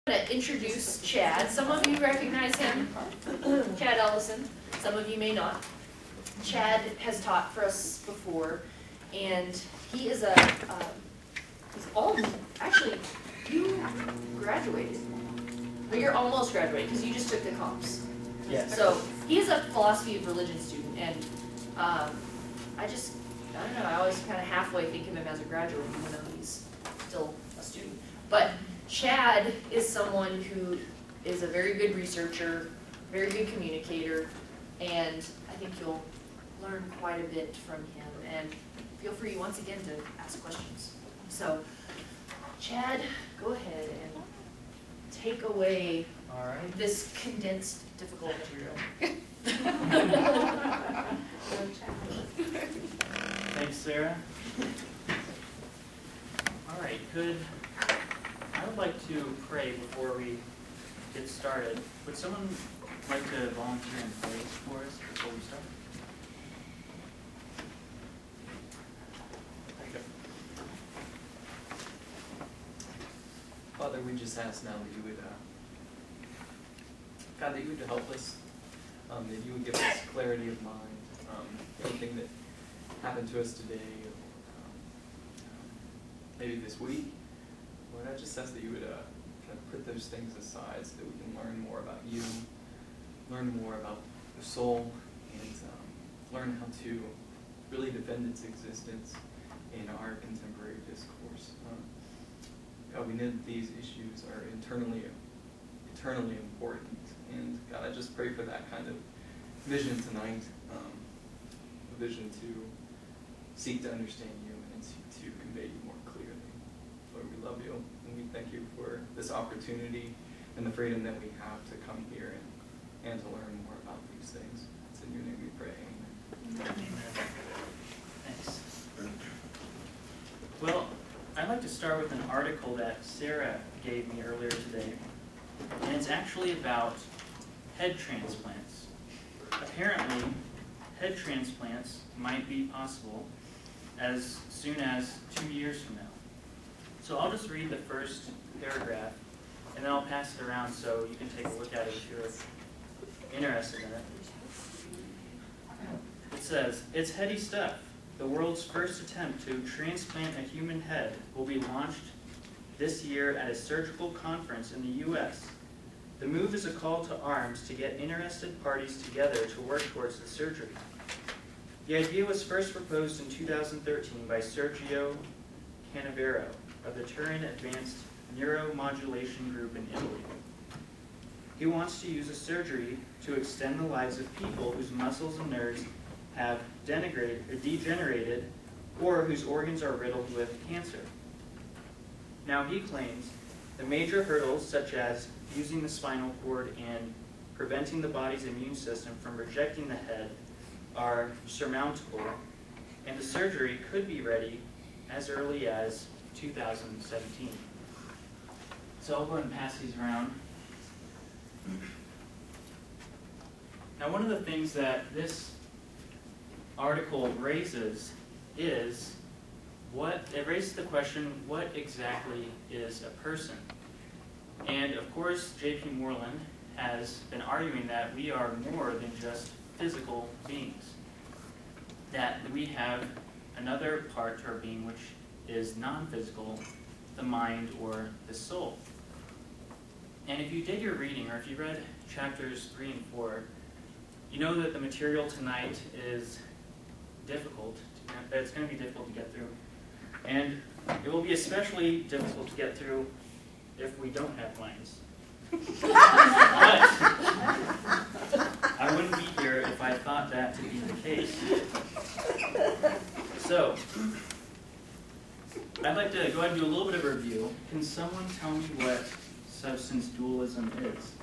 going to introduce Chad. Some of you recognize him, Chad Ellison. Some of you may not. Chad has taught for us before, and he is actually, you graduated. But you're almost graduated because you just took the comps. Yes. So he's a philosophy of religion student, and I don't know, I always kind of halfway think of him as a graduate, even though he's still a student. But Chad is someone who is a very good researcher, very good communicator, and I think you'll learn quite a bit from him. And feel free once again to ask questions. So, Chad, go ahead and take away this condensed, difficult material. Thanks, Sarah. All right, I would like to pray before we get started. Would someone like to volunteer and pray for us before we start? There you go. Father, we just ask now that you would, God, that you would help us, that you would give us clarity of mind, anything that happened to us today, maybe this week. Lord, I just ask that you would kind of put those things aside so that we can learn more about you, learn more about the soul, and learn how to really defend its existence in our contemporary discourse. God, we know that these issues are eternally important, and God, I just pray for that kind of vision tonight, a vision to seek to understand you and seek to convey you more clearly. Lord, we love you, and we thank you for this opportunity and the freedom that we have to come here and to learn more about these things. It's in your name we pray. Amen. Amen. Thanks. Well, I'd like to start with an article that Sarah gave me earlier today, and it's actually about head transplants. Apparently, head transplants might be possible as soon as 2 years from now. So I'll just read the first paragraph, and then I'll pass it around so you can take a look at it if you're interested in it. It says, "It's heady stuff. The world's first attempt to transplant a human head will be launched this year at a surgical conference in the U.S. The move is a call to arms to get interested parties together to work towards the surgery. The idea was first proposed in 2013 by Sergio Canavero of the Turin Advanced Neuromodulation Group in Italy. He wants to use a surgery to extend the lives of people whose muscles and nerves have degenerated or whose organs are riddled with cancer. Now he claims the major hurdles, such as fusing the spinal cord and preventing the body's immune system from rejecting the head, are surmountable, and the surgery could be ready as early as 2017. So I'll go ahead and pass these around. Now, one of the things that this article raises is it raises the question, what exactly is a person? And of course, J.P. Moreland has been arguing that we are more than just physical beings, that we have another part to our being which is non-physical, the mind or the soul. And if you did your reading, or if you read chapters 3 and 4, you know that the material tonight is difficult. It's going to be difficult to get through. And it will be especially difficult to get through if we don't have minds. But I wouldn't be here if I thought that to be the case. So, I'd like to go ahead and do a little bit of a review. Can someone tell me what substance dualism is?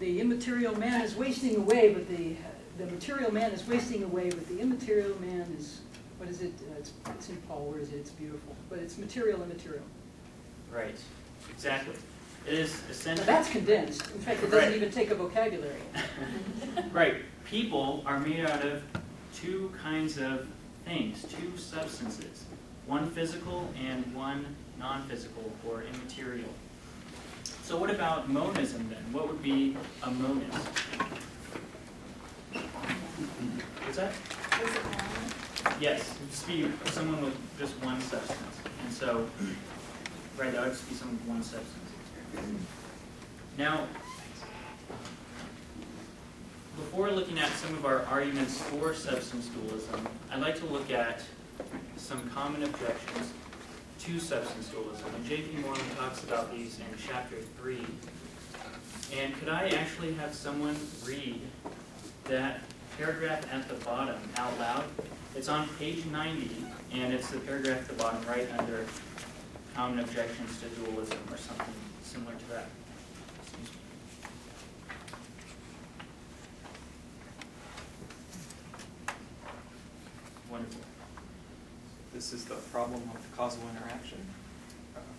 The immaterial man is wasting away, but the material man is wasting away, but the immaterial man is, what is it? It's in Paul, where is it? It's beautiful. But it's material immaterial. Right, exactly. It is essentially... Now that's condensed. In fact, it doesn't even take a vocabulary. Right. People are made out of two kinds of things, two substances. One physical and one non-physical or immaterial. So what about monism then? What would be a monist? What's that? Yes, it would just be someone with just one substance. And so, right, that would just be someone with one substance. Now, before looking at some of our arguments for substance dualism, I'd like to look at some common objections to substance dualism. And J.P. Moreland talks about these in Chapter 3. And could I actually have someone read that paragraph at the bottom out loud? It's on page 90, and it's the paragraph at the bottom right under common objections to dualism or something similar to that. Excuse me. Wonderful. This is the problem of causal interaction.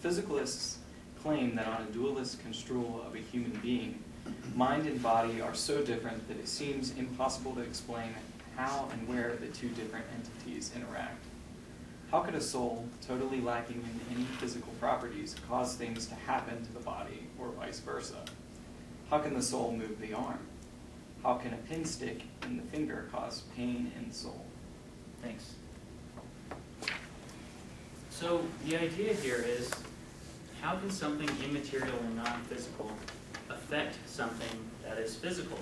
Physicalists claim that on a dualist construal of a human being, mind and body are so different that it seems impossible to explain how and where the two different entities interact. How could a soul, totally lacking in any physical properties, cause things to happen to the body, or vice versa? How can the soul move the arm? How can a pin stick in the finger cause pain in the soul? Thanks. So the idea here is, how can something immaterial and non-physical affect something that is physical,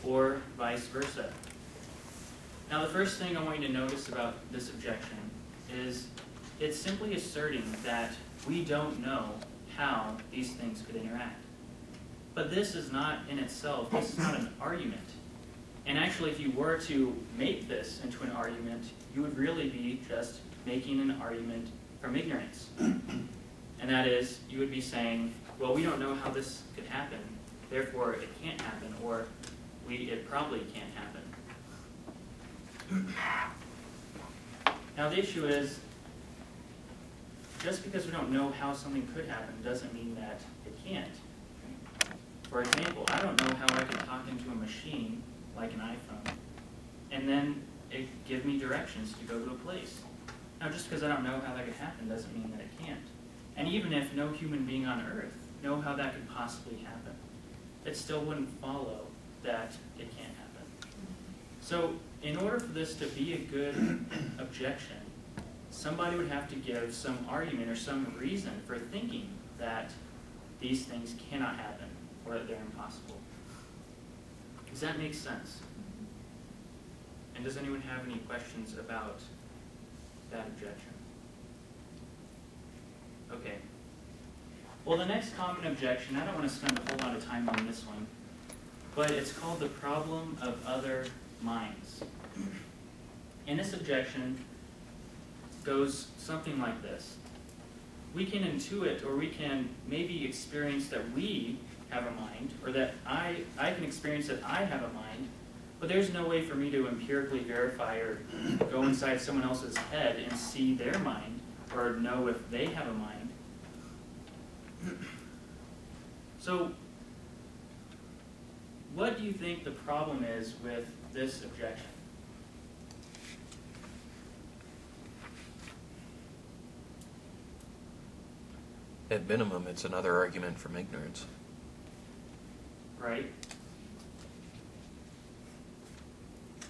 or vice versa? Now the first thing I want you to notice about this objection is it's simply asserting that we don't know how these things could interact. But this is not in itself, this is not an argument. And actually, if you were to make this into an argument, you would really be just making an argument from ignorance. And that is, you would be saying, well, we don't know how this could happen, therefore it can't happen, or it probably can't happen. Now the issue is, just because we don't know how something could happen doesn't mean that it can't. For example, I don't know how I could talk into a machine, like an iPhone, and then it give me directions to go to a place. Now just because I don't know how that could happen doesn't mean that it can't. And even if no human being on earth know how that could possibly happen, it still wouldn't follow that it can't happen. So in order for this to be a good objection, somebody would have to give some argument or some reason for thinking that these things cannot happen or that they're impossible. Does that make sense? And does anyone have any questions about that objection? Okay. Well, the next common objection, I don't want to spend a whole lot of time on this one, but it's called the problem of other minds. And this objection goes something like this. We can intuit, or we can maybe experience that we have a mind, or that I can experience that I have a mind, but there's no way for me to empirically verify or go inside someone else's head and see their mind, or know if they have a mind. So, what do you think the problem is with this objection? At minimum, it's another argument from ignorance. Right?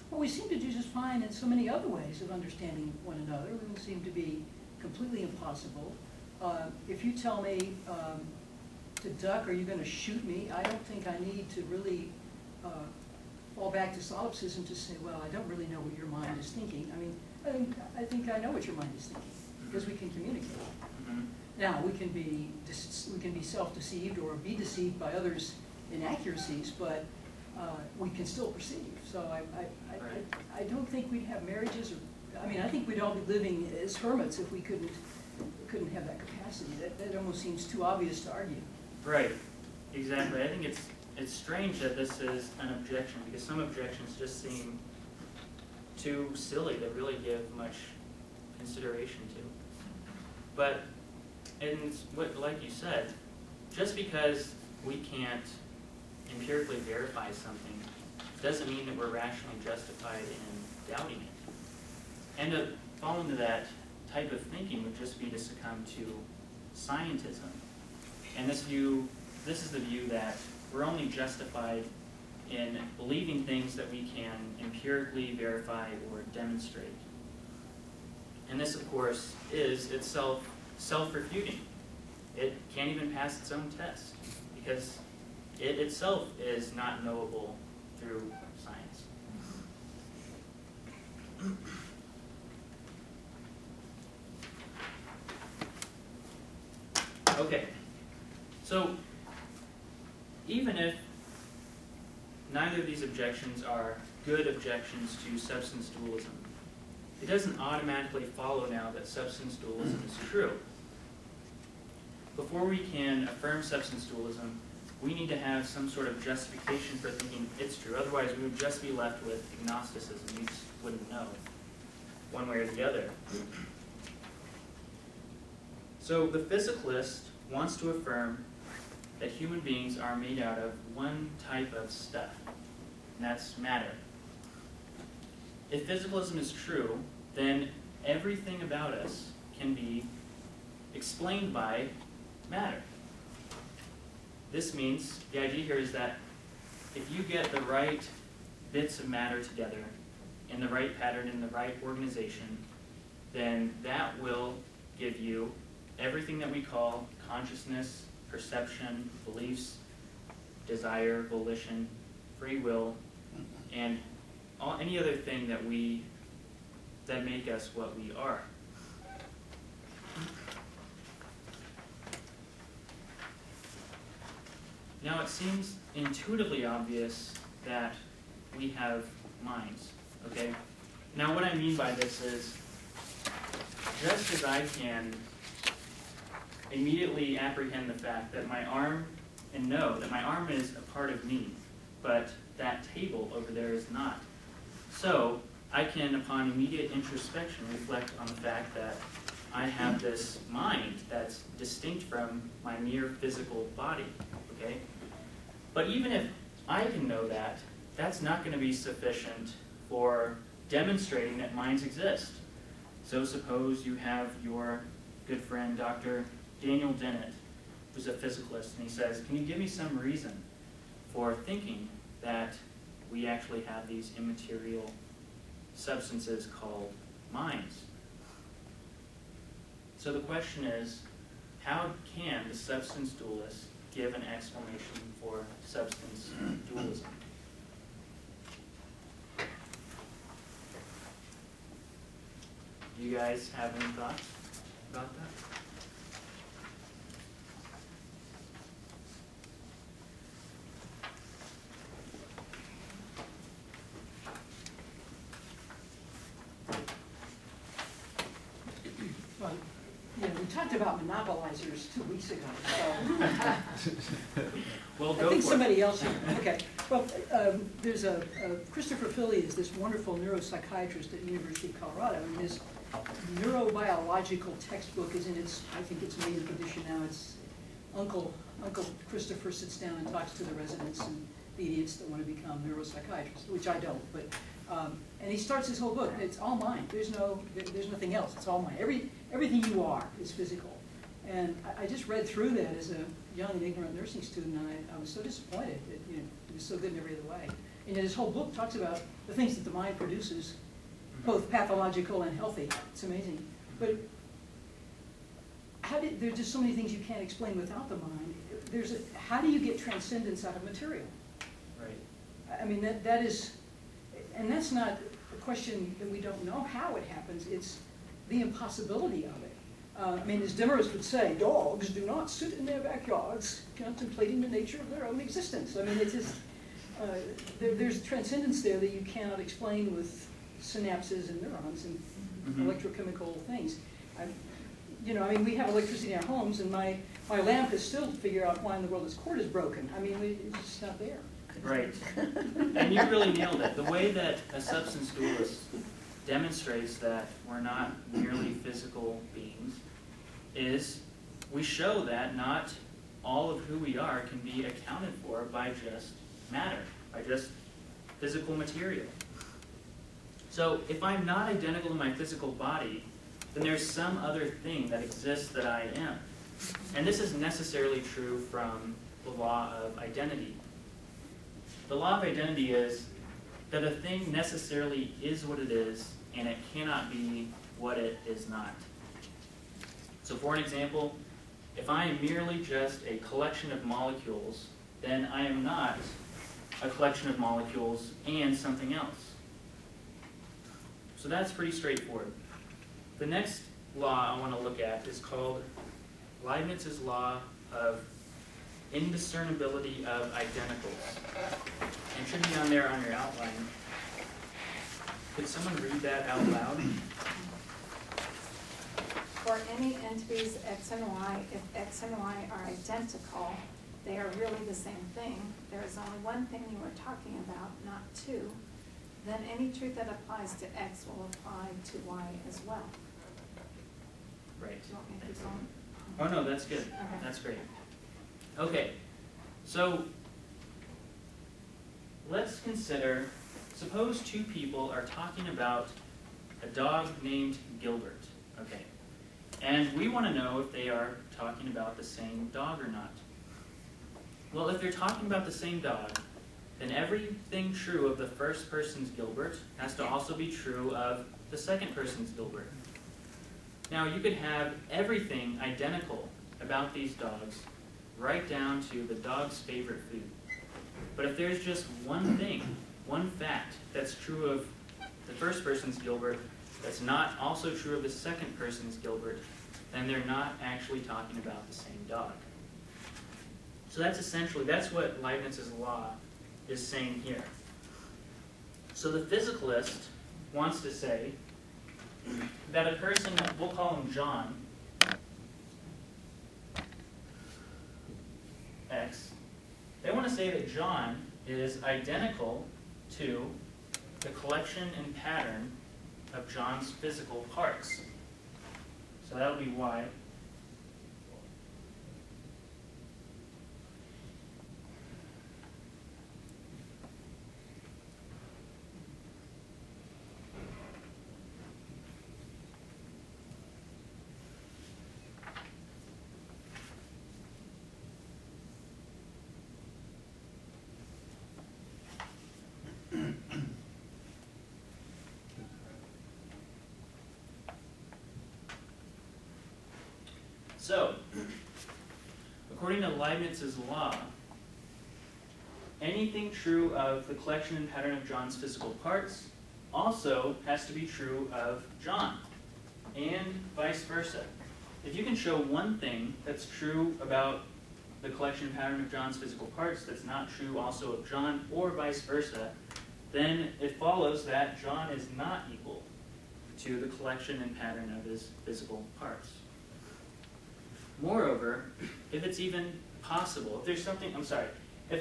Well, we seem to do just fine in so many other ways of understanding one another. It doesn't seem to be completely impossible. If you tell me to duck, are you going to shoot me? I don't think I need to really fall back to solipsism to say, well, I don't really know what your mind is thinking. I mean, I think I know what your mind is thinking because we can communicate. Mm-hmm. Now, we can be self-deceived or be deceived by others' inaccuracies, but we can still perceive. So I don't think we'd have marriages, or I mean, I think we'd all be living as hermits if we couldn't have that capacity. That almost seems too obvious to argue. Right, exactly. I think it's strange that this is an objection, because some objections just seem too silly to really give much consideration to. But, like you said, just because we can't empirically verify something doesn't mean that we're rationally justified in doubting it. And to fall into that type of thinking would just be to succumb to Scientism. And this is the view that we're only justified in believing things that we can empirically verify or demonstrate. And this, of course, is itself self-refuting. It can't even pass its own test because it itself is not knowable through science. Okay, so even if neither of these objections are good objections to substance dualism, it doesn't automatically follow now that substance dualism is true. Before we can affirm substance dualism, we need to have some sort of justification for thinking it's true. Otherwise, we would just be left with agnosticism. We just wouldn't know one way or the other. So the physicalist wants to affirm that human beings are made out of one type of stuff, and that's matter. If physicalism is true, then everything about us can be explained by matter. This means, the idea here is that if you get the right bits of matter together in the right pattern, in the right organization, then that will give you everything that we call consciousness, perception, beliefs, desire, volition, free will, and any other thing that make us what we are. Now it seems intuitively obvious that we have minds, okay? Now what I mean by this is, just as I can immediately apprehend the fact that my arm, and know that my arm is a part of me, but that table over there is not. So I can, upon immediate introspection, reflect on the fact that I have this mind that's distinct from my mere physical body, okay? But even if I can know that, that's not going to be sufficient for demonstrating that minds exist. So suppose you have your good friend, Dr. Daniel Dennett, who's a physicalist, and he says, can you give me some reason for thinking that we actually have these immaterial substances called minds? So the question is, how can the substance dualist give an explanation for substance dualism? Do you guys have any thoughts about that? Well, yeah, we talked about monopolizers 2 weeks ago, so Well, I go think for somebody it. else, okay. Well, there's Christopher Philly is this wonderful neuropsychiatrist at the University of Colorado, and his neurobiological textbook is in its, I think it's made of edition now. It's Uncle Christopher sits down and talks to the residents and the idiots that want to become neuropsychiatrists, which I don't, but, and he starts his whole book, it's all mind. There's nothing else, it's all mind. Everything you are is physical. And I just read through that as a young and ignorant nursing student, and I was so disappointed that, you know, it was so good in every other way. And yet his whole book talks about the things that the mind produces, both pathological and healthy. It's amazing. But there's just so many things you can't explain without the mind. How do you get transcendence out of material? Right. I mean, that is, and that's not a question that we don't know how it happens. It's the impossibility of it. I mean, as Demarest would say, dogs do not sit in their backyards contemplating the nature of their own existence. I mean, it's just, there's transcendence there that you cannot explain with synapses and neurons and electrochemical things. You know, I mean, we have electricity in our homes, and my lamp is still to figure out why in the world this cord is broken. I mean, it's just not there. Right. And you really nailed it. The way that a substance dualist demonstrates that we're not merely physical beings is we show that not all of who we are can be accounted for by just matter, by just physical material. So if I'm not identical to my physical body, then there's some other thing that exists that I am. And this is necessarily true from the law of identity. The law of identity is that a thing necessarily is what it is, and it cannot be what it is not. So for an example, if I am merely just a collection of molecules, then I am not a collection of molecules and something else. So that's pretty straightforward. The next law I want to look at is called Leibniz's law of indiscernibility of identicals. And it should be on there on your outline. Could someone read that out loud? For any entities x and y, if x and y are identical, they are really the same thing. There is only one thing you are talking about, not two. Then any truth that applies to x will apply to y as well. Right. Do you want me to keep going? Oh no, that's good. Okay. That's great. Okay, so let's consider, suppose two people are talking about a dog named Gilbert, okay? And we want to know if they are talking about the same dog or not. Well, if they're talking about the same dog, then everything true of the first person's Gilbert has to also be true of the second person's Gilbert. Now, you could have everything identical about these dogs, right down to the dog's favorite food. But if there's just one thing, one fact that's true of the first person's Gilbert that's not also true of the second person's Gilbert, then they're not actually talking about the same dog. So that's what Leibniz's law is saying here. So the physicalist wants to say that a person, we'll call him John, X, they want to say that John is identical to the collection and pattern of John's physical parts. So that'll be Y. So, according to Leibniz's law, anything true of the collection and pattern of John's physical parts also has to be true of John, and vice versa. If you can show one thing that's true about the collection and pattern of John's physical parts that's not true also of John, or vice versa, then it follows that John is not equal to the collection and pattern of his physical parts. Moreover, if it's even possible, if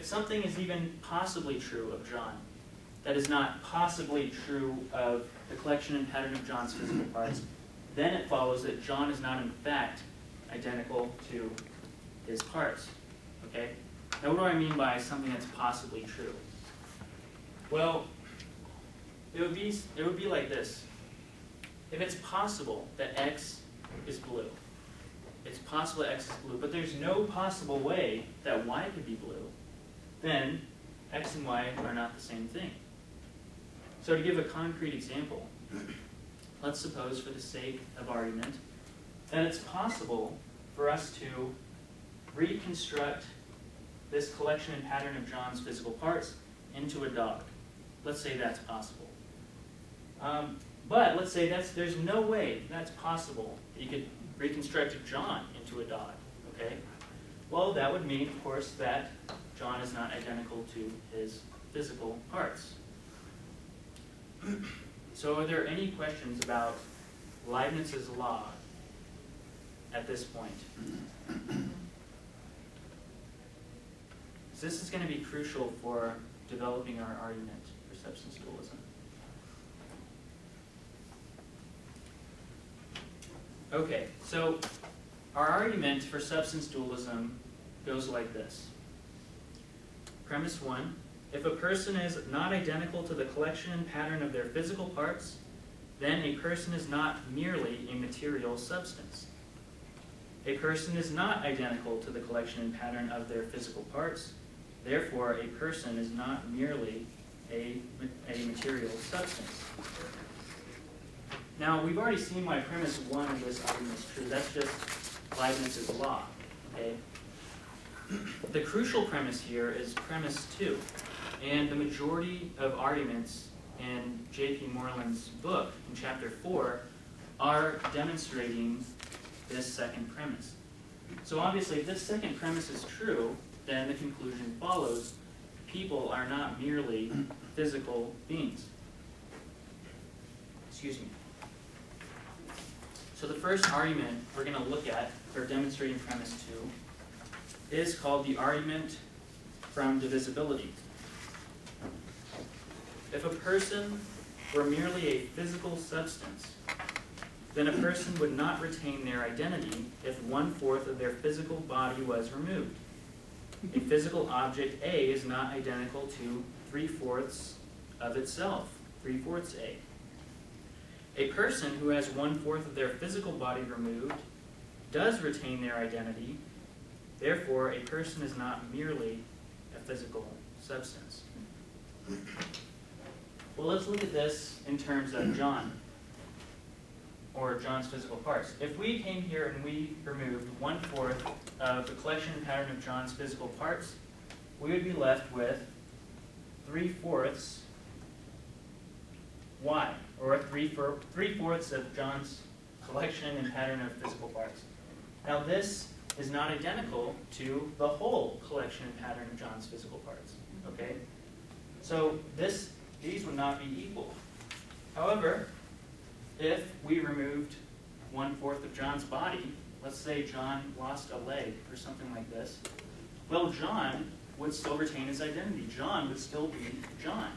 something is even possibly true of John, that is not possibly true of the collection and pattern of John's physical parts, then it follows that John is not in fact identical to his parts. Okay? Now what do I mean by something that's possibly true? Well, it would be like this. If it's possible that X is blue, it's possible that X is blue, but there's no possible way that Y could be blue, then X and Y are not the same thing. So to give a concrete example, let's suppose for the sake of argument that it's possible for us to reconstruct this collection and pattern of John's physical parts into a dog. Let's say that's possible. But let's say there's no way that's possible that you could reconstruct John into a dog, okay? Well, that would mean, of course, that John is not identical to his physical parts. So are there any questions about Leibniz's law at this point? So this is going to be crucial for developing our argument for substance dualism. Okay, so our argument for substance dualism goes like this. Premise 1, if a person is not identical to the collection and pattern of their physical parts, then a person is not merely a material substance. A person is not identical to the collection and pattern of their physical parts. Therefore, a person is not merely a material substance. Now, we've already seen why premise 1 of this argument is true. That's just Leibniz's law. Okay? The crucial premise here is premise 2. And the majority of arguments in J.P. Moreland's book, in chapter 4, are demonstrating this second premise. So obviously, if this second premise is true, then the conclusion follows: people are not merely physical beings. Excuse me. So the first argument we're going to look at for demonstrating premise 2 is called the argument from divisibility. If a person were merely a physical substance, then a person would not retain their identity if 1/4 of their physical body was removed. A physical object A is not identical to 3/4 of itself, 3/4 A. A person who has 1/4 of their physical body removed does retain their identity. Therefore, a person is not merely a physical substance. Well, let's look at this in terms of John, or John's physical parts. If we came here and we removed 1/4 of the collection and pattern of John's physical parts, we would be left with 3/4 Y, or 3/4 of John's collection and pattern of physical parts. Now this is not identical to the whole collection and pattern of John's physical parts. Okay? So these would not be equal. However, if we removed 1/4 of John's body, let's say John lost a leg or something like this, well, John would still retain his identity. John would still be John.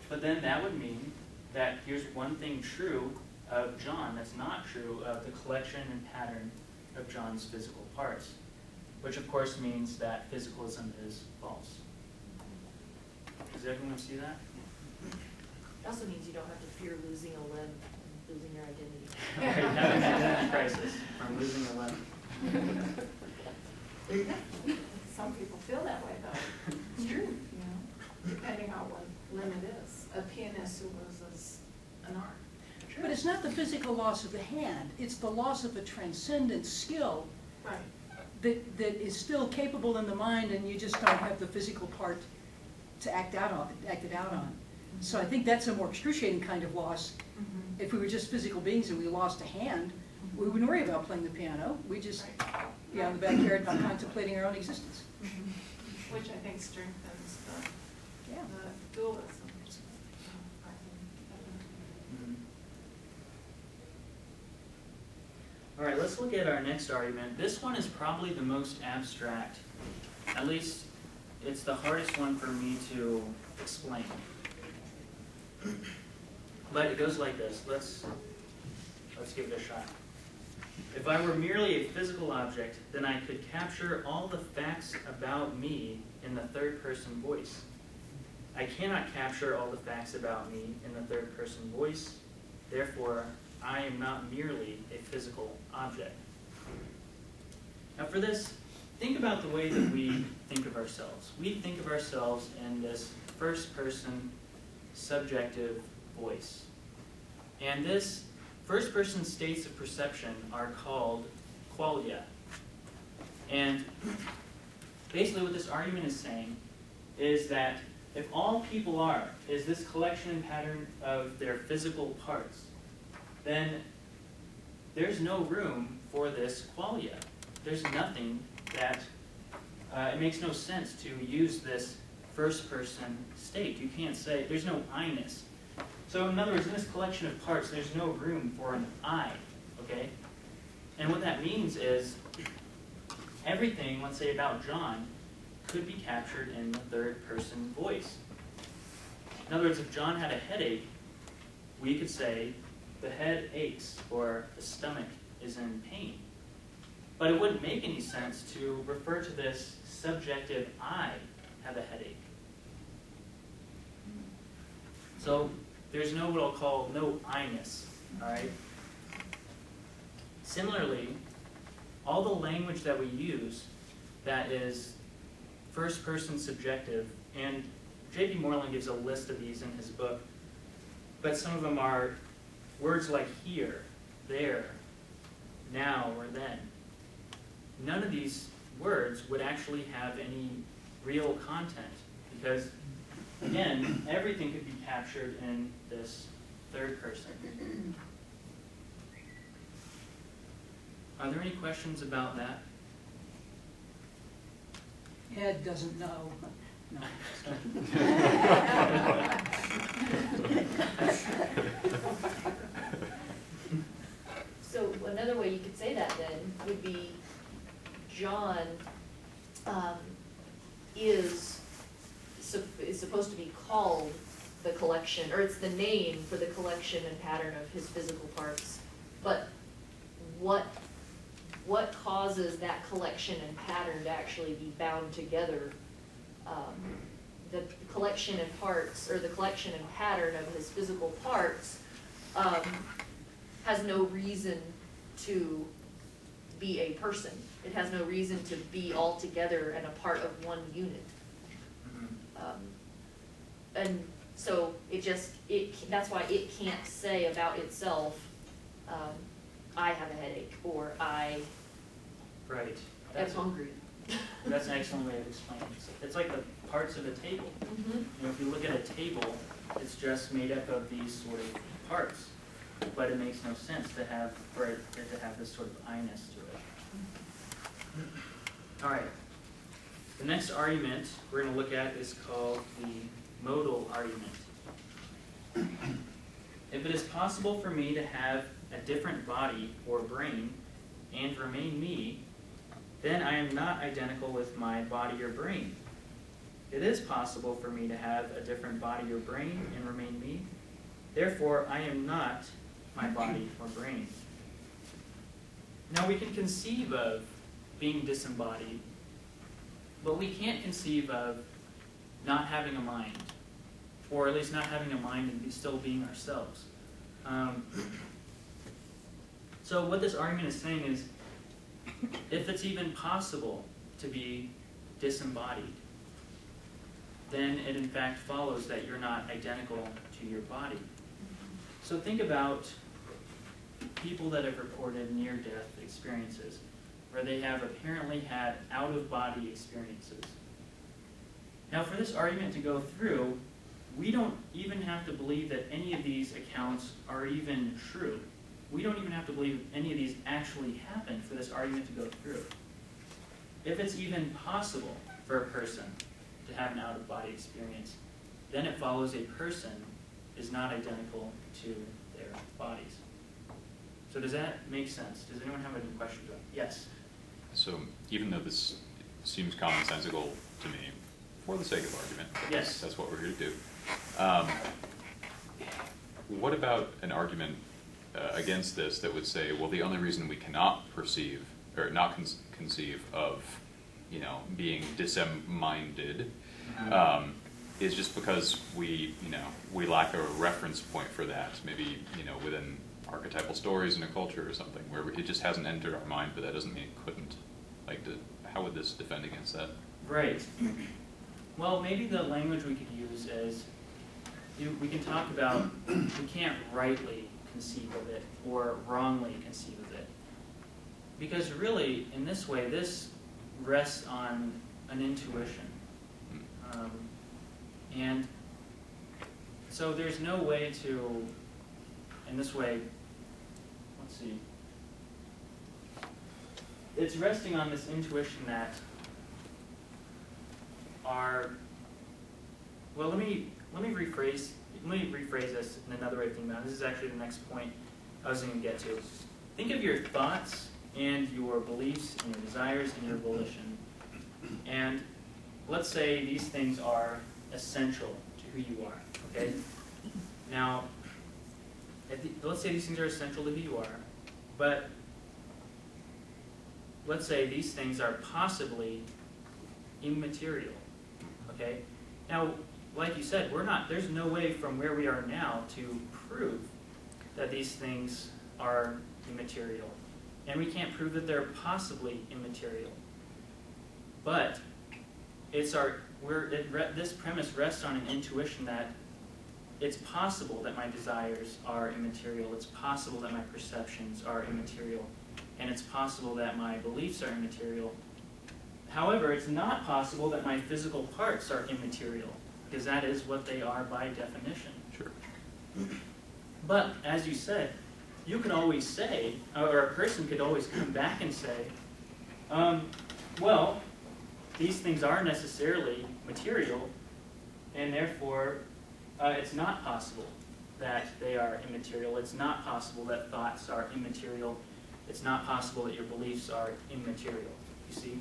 But then that would mean that here's one thing true of John that's not true of the collection and pattern of John's physical parts, which of course means that physicalism is false. Does everyone see that? It also means you don't have to fear losing a limb and losing your identity. Right, have an identity crisis from losing a limb. Some people feel that way, though. It's true, you know, depending on what limb it is. A pianist who loses an arm. But it's not the physical loss of the hand, it's the loss of a transcendent skill Right. that is still capable in the mind, and you just don't have the physical part to act it out on. So I think that's a more excruciating kind of loss. Mm-hmm. If we were just physical beings and we lost a hand, we wouldn't worry about playing the piano. We just be out in the backyard contemplating our own existence. Mm-hmm. Which I think strengthens the dualism. All right, let's look at our next argument. This one is probably the most abstract. At least it's the hardest one for me to explain. But it goes like this. Let's give it a shot. If I were merely a physical object, then I could capture all the facts about me in the third-person voice. I cannot capture all the facts about me in the third-person voice. Therefore, I am not merely a physical object. Now for this, think about the way that we think of ourselves. We think of ourselves in this first-person subjective voice. And this first-person states of perception are called qualia. And basically what this argument is saying is that if all people are is this collection and pattern of their physical parts, then there's no room for this qualia. There's nothing that, it makes no sense to use this first-person state. You can't say, there's no I-ness. So in other words, in this collection of parts, there's no room for an I, okay? And what that means is everything, let's say about John, could be captured in the third-person voice. In other words, if John had a headache, we could say, the head aches, or the stomach is in pain. But it wouldn't make any sense to refer to this subjective I have a headache. So there's no what I'll call no I-ness, all right? Similarly, all the language that we use that is first-person subjective, and J.B. Moreland gives a list of these in his book, but some of them are words like here, there, now, or then. None of these words would actually have any real content because, again, everything could be captured in this third person. Are there any questions about that? Ed doesn't know. No. So another way you could say that then would be John is supposed to be called the collection, or it's the name for the collection and pattern of his physical parts. But what causes that collection and pattern to actually be bound together? The collection and parts, or the collection and pattern of his physical parts has no reason to be a person. It has no reason to be all together and a part of one unit. And so that's why it can't say about itself, I have a headache, or I Right. am hungry. That's an excellent way of explaining it. It's like the parts of a table. Mm-hmm. You know, if you look at a table, it's just made up of these sort of parts. But it makes no sense for it to have this sort of I-ness to it. All right. The next argument we're going to look at is called the Modal Argument. If it is possible for me to have a different body or brain and remain me, then I am not identical with my body or brain. It is possible for me to have a different body or brain and remain me. Therefore, I am not my body or brain. Now, we can conceive of being disembodied, but we can't conceive of not having a mind, or at least not having a mind and still being ourselves. So what this argument is saying is, if it's even possible to be disembodied, then it in fact follows that you're not identical to your body. So think about people that have reported near-death experiences, where they have apparently had out-of-body experiences. Now, for this argument to go through, we don't even have to believe that any of these accounts are even true. We don't even have to believe any of these actually happened for this argument to go through. If it's even possible for a person to have an out-of-body experience, then it follows a person is not identical to their bodies. So does that make sense? Does anyone have any questions about it? Yes? So even though this seems commonsensical to me, for the sake of argument, Yes. that's what we're here to do. What about an argument against this that would say, well, the only reason we cannot perceive or not conceive of, being disembodied is just because we lack a reference point for that. Maybe within archetypal stories in a culture or something where it just hasn't entered our mind, but that doesn't mean it couldn't. How would this defend against that? Right. Well, maybe the language we could use is, we can talk about, we can't rightly conceive of it or wrongly conceive of it. Because really, in this way, this rests on an intuition. And so there's no way to, in this way, let's see, it's resting on this intuition that well, let me rephrase this in another way of thinking about it. This is actually the next point I was going to get to. Think of your thoughts and your beliefs and your desires and your volition. And let's say these things are essential to who you are, okay? Now, let's say these things are essential to who you are, but let's say these things are possibly immaterial, okay? Now, like you said, there's no way from where we are now to prove that these things are immaterial. and we can't prove that they're possibly immaterial. But it's this premise rests on an intuition that it's possible that my desires are immaterial, it's possible that my perceptions are immaterial, and it's possible that my beliefs are immaterial. However, it's not possible that my physical parts are immaterial, because that is what they are by definition. Sure. But, as you said, you can always say, or a person could always come back and say, well, these things are necessarily material, and therefore it's not possible that they are immaterial. It's not possible that thoughts are immaterial. It's not possible that your beliefs are immaterial, you see?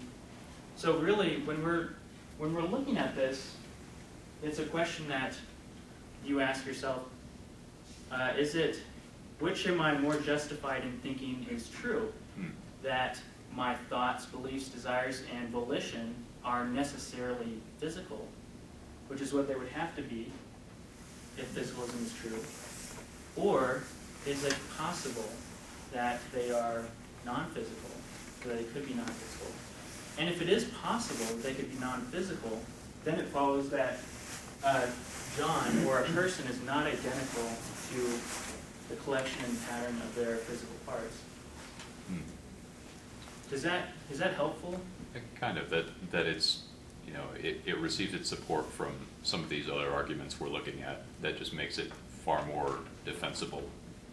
So really, when we're looking at this, it's a question that you ask yourself, which am I more justified in thinking is true? That my thoughts, beliefs, desires, and volition are necessarily physical, which is what they would have to be if physicalism is true? Or is it possible that they are non-physical, so they could be non-physical? And if it is possible that they could be non-physical, then it follows that John, or a person, is not identical to the collection and pattern of their physical parts. Is that helpful? Kind of, that it's, you know, it receives its support from some of these other arguments we're looking at that just makes it far more defensible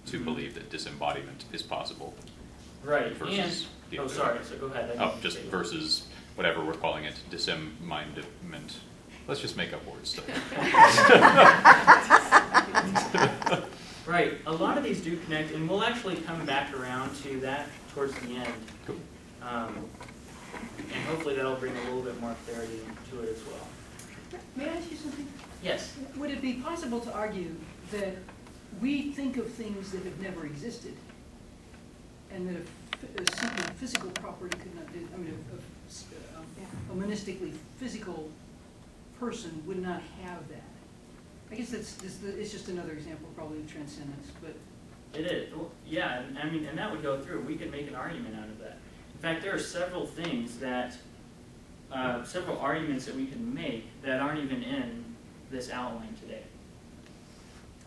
to believe that disembodiment is possible. Right, versus and, sorry, so go ahead. Just versus whatever we're calling it, disembodiment. Let's just make up words still. Right, a lot of these do connect, and we'll actually come back around to that towards the end. Cool. And hopefully that'll bring a little bit more clarity to it as well. May I ask you something? Yes. Would it be possible to argue that we think of things that have never existed, and that a simple physical property could not do, I mean, a monistically physical person would not have that? I guess it's just another example probably of transcendence, but. It is, yeah, I mean, and that would go through. We could make an argument out of that. In fact, there are several things that, several arguments that we can make that aren't even in this outline today.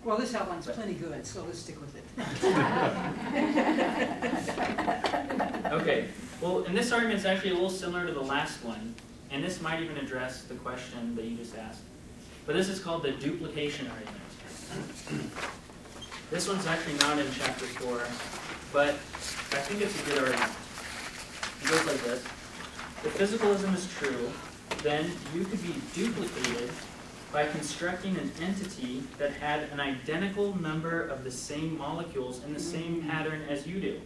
Well, this outline's plenty good, so let's stick with it. Okay, well, and this argument's actually a little similar to the last one, and this might even address the question that you just asked. But this is called the duplication argument. This one's actually not in chapter 4, but I think it's a good argument. It goes like this. If physicalism is true, then you could be duplicated by constructing an entity that had an identical number of the same molecules in the same pattern as you do.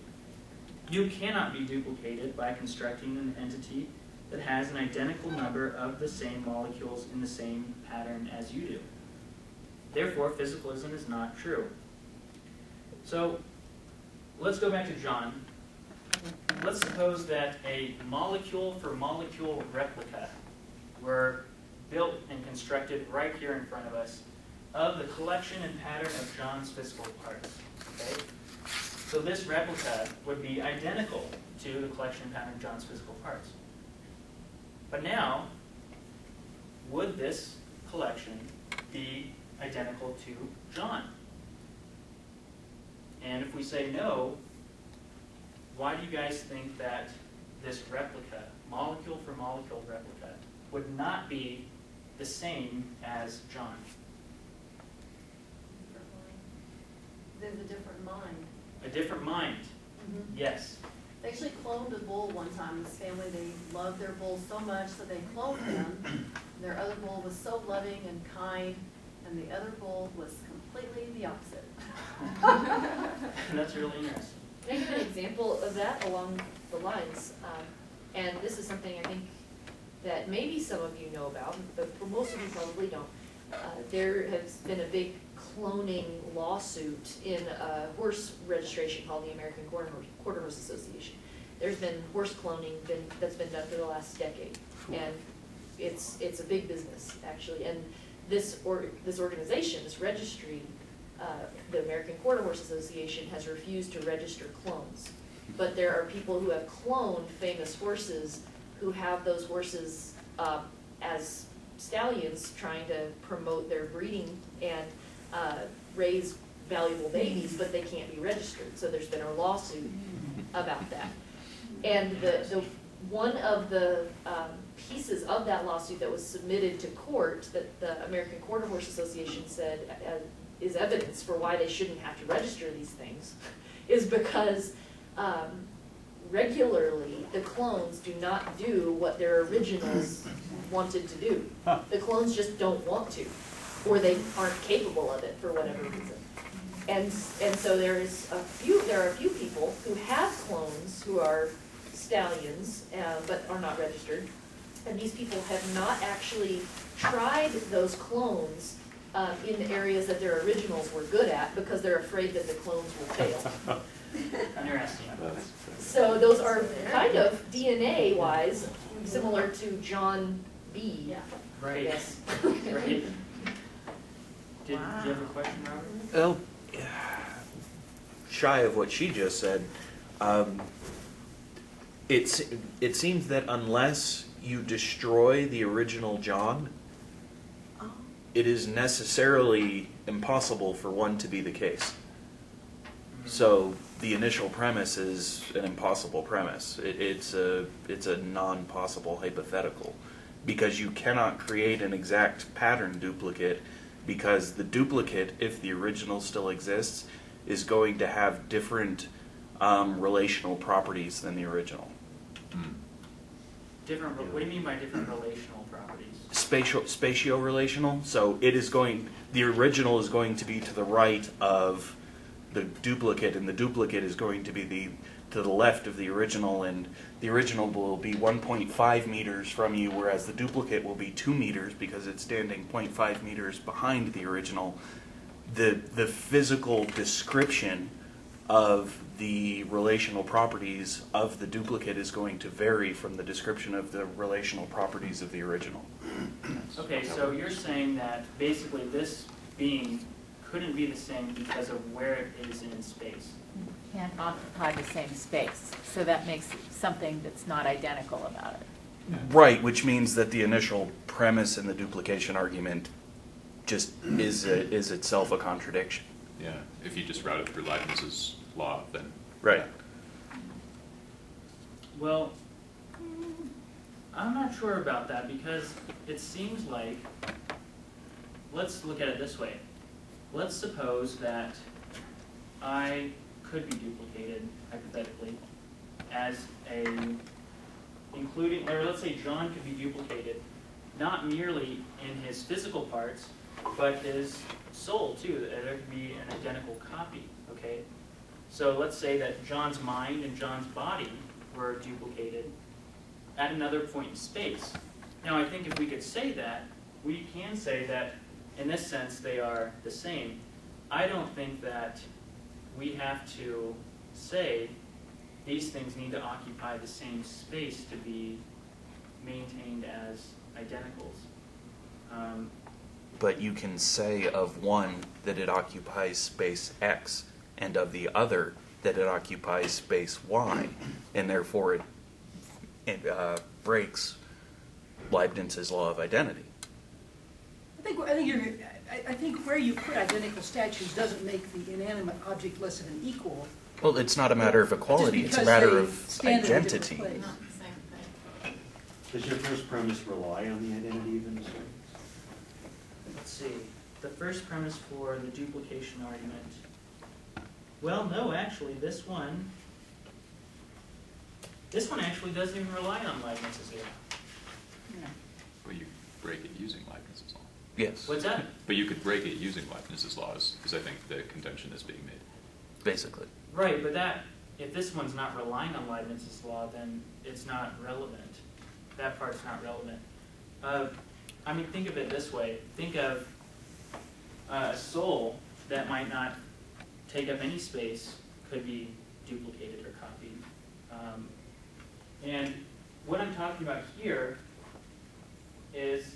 You cannot be duplicated by constructing an entity that has an identical number of the same molecules in the same pattern as you do. Therefore, physicalism is not true. So, let's go back to John. Let's suppose that a molecule-for-molecule replica were built and constructed right here in front of us of the collection and pattern of John's physical parts. Okay? So this replica would be identical to the collection and pattern of John's physical parts. But now, would this collection be identical to John? And if we say no, why do you guys think that this replica, molecule-for-molecule replica, would not be the same as John? There's a different mind. A different mind. Mm-hmm. Yes. They actually cloned a bull one time. This family, they loved their bull so much that they cloned him. Their other bull was so loving and kind, and the other bull was completely the opposite. That's really interesting. Can I give an example of that along the lines? And this is something I think that maybe some of you know about, but for most of you probably don't. There has been a big cloning lawsuit in a horse registration called the American Quarter Horse Association. There's been horse cloning that's been done for the last decade, and it's a big business actually. And this organization, this registry, the American Quarter Horse Association, has refused to register clones. but there are people who have cloned famous horses who have those horses as stallions, trying to promote their breeding and raise valuable babies, but they can't be registered. So there's been a lawsuit about that. And the one of the pieces of that lawsuit that was submitted to court that the American Quarter Horse Association said is evidence for why they shouldn't have to register these things is because regularly the clones do not do what their originals wanted to do. The clones just don't want to, or they aren't capable of it for whatever reason. And so there are a few people who have clones who are stallions but are not registered, and these people have not actually tried those clones in the areas that their originals were good at because they're afraid that the clones will fail. Interesting. So those are kind of DNA-wise similar to John B. Yeah. Right. Yes. Right. Did you have a question, Robert? Well, shy of what she just said, it seems that unless you destroy the original John, it is necessarily impossible for one to be the case. So the initial premise is an impossible premise. It's a non-possible hypothetical, because you cannot create an exact pattern duplicate, because the duplicate, if the original still exists, is going to have different relational properties than the original. Different. What do you mean by different relational properties? Spatio-relational. So the original is going to be to the right of the duplicate, and the duplicate is going to be to the left of the original, and the original will be 1.5 meters from you, whereas the duplicate will be 2 meters because it's standing 0.5 meters behind the original. The physical description of the relational properties of the duplicate is going to vary from the description of the relational properties of the original. Okay, so you're saying that basically this being couldn't be the same because of where it is in space. Can't occupy the same space, so that makes something that's not identical about it. Right, which means that the initial premise in the duplication argument just is itself a contradiction. Yeah, if you just route it through Leibniz's law, then. Right. Well, I'm not sure about that, because it seems like, let's look at it this way. Let's suppose that I could be duplicated, hypothetically, or let's say John could be duplicated, not merely in his physical parts, but his soul too. There could be an identical copy, okay? So let's say that John's mind and John's body were duplicated at another point in space. Now I think if we could say that, we can say that in this sense they are the same. I don't think that we have to say these things need to occupy the same space to be maintained as identicals. But you can say of one that it occupies space X, and of the other that it occupies space Y, and therefore it breaks Leibniz's law of identity. I think where you put identical statues doesn't make the inanimate object less of an equal. Well, it's not a matter of equality, it's a matter of identity. Not the same thing. Does your first premise rely on the identity of innocence? Let's see. The first premise for the duplication argument. Well, no, actually, this one actually doesn't even rely on Leibniz's law. Well, you break it using Leibniz's law. Yes, What's that? But you could break it using Leibniz's laws, is I think the contention is being made. basically. Right, but if this one's not relying on Leibniz's law, then it's not relevant. That part's not relevant. I mean, think of it this way. Think of a soul that might not take up any space, could be duplicated or copied. And what I'm talking about here is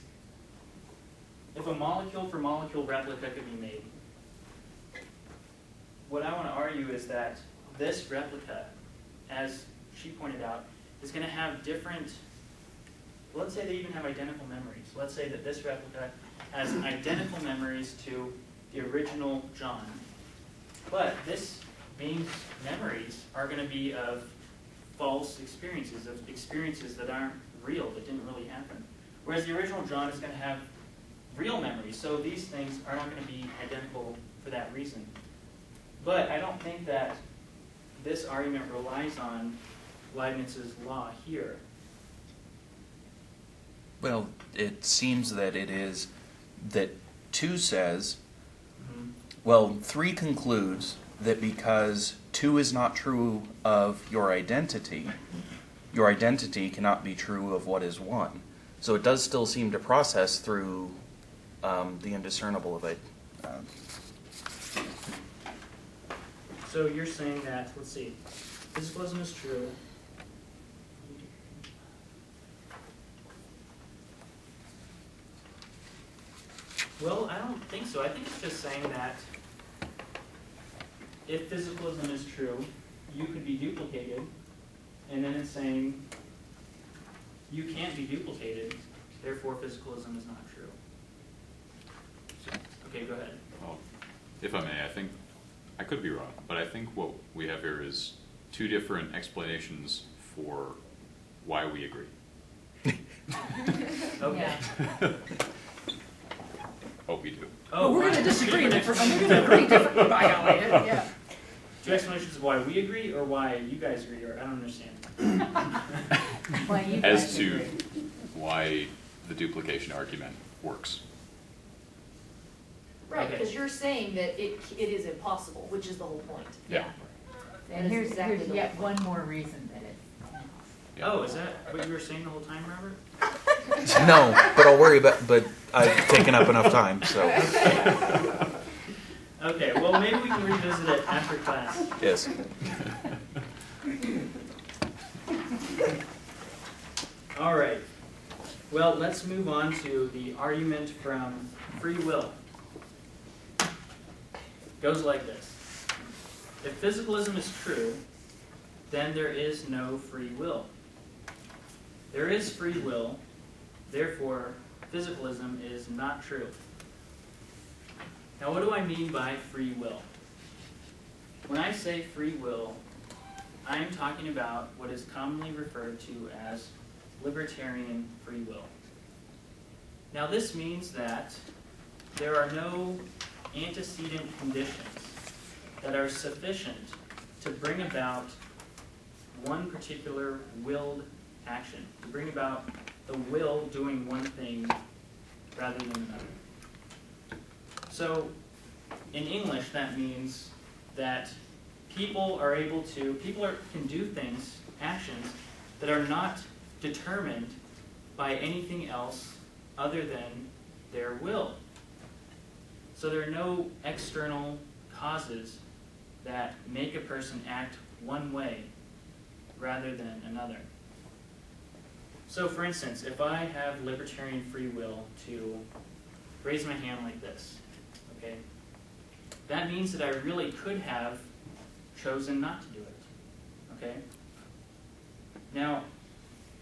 if a molecule for molecule replica could be made, what I want to argue is that this replica as she pointed out, is going to have different, let's say they even have identical memories. Let's say that this replica has identical memories to the original John. But this being's memories are going to be of false experiences, of experiences that aren't real, that didn't really happen. Whereas the original John is going to have real memories, so these things are not going to be identical for that reason. But I don't think that this argument relies on Leibniz's law here. Well, it seems that it is that 2 says, well, 3 concludes that because 2 is not true of your identity cannot be true of what is 1. So it does still seem to process through the indiscernible of it. So you're saying that, let's see, physicalism is true. Well, I don't think so. I think it's just saying that if physicalism is true, you could be duplicated, and then it's saying you can't be duplicated, therefore physicalism is not true. So, okay, go ahead. Well, if I may, I think, I could be wrong, but I think what we have here is 2 different explanations for why we agree. Okay. Hope we do. Well, we're going to disagree, and we're going to agree differently, by golly. Yeah. 2 explanations of why we agree or why you guys agree, or I don't understand. Why you As guys to agree. why the duplication argument works. Right, Okay. because you're saying that it is impossible, which is the whole point. Yeah. And That is here's exactly the yet whole one point. more reason that it's impossible. Yeah. Oh, is that what you were saying the whole time, Robert? No, but I'll worry about. But I've taken up enough time, so Okay, well maybe we can revisit it after class. yes. All right. Well, let's move on to the argument from free will. Goes like this. If physicalism is true, then there is no free will. There is free will, therefore physicalism is not true. Now what do I mean by free will? When I say free will, I'm talking about what is commonly referred to as libertarian free will. Now this means that there are no antecedent conditions that are sufficient to bring about one particular willed action, to bring about the will doing one thing rather than another. So in English that means that people can do things, actions, that are not determined by anything else other than their will. So there are no external causes that make a person act one way rather than another. So for instance, if I have libertarian free will to raise my hand like this, okay, that means that I really could have chosen not to do it, okay? Now,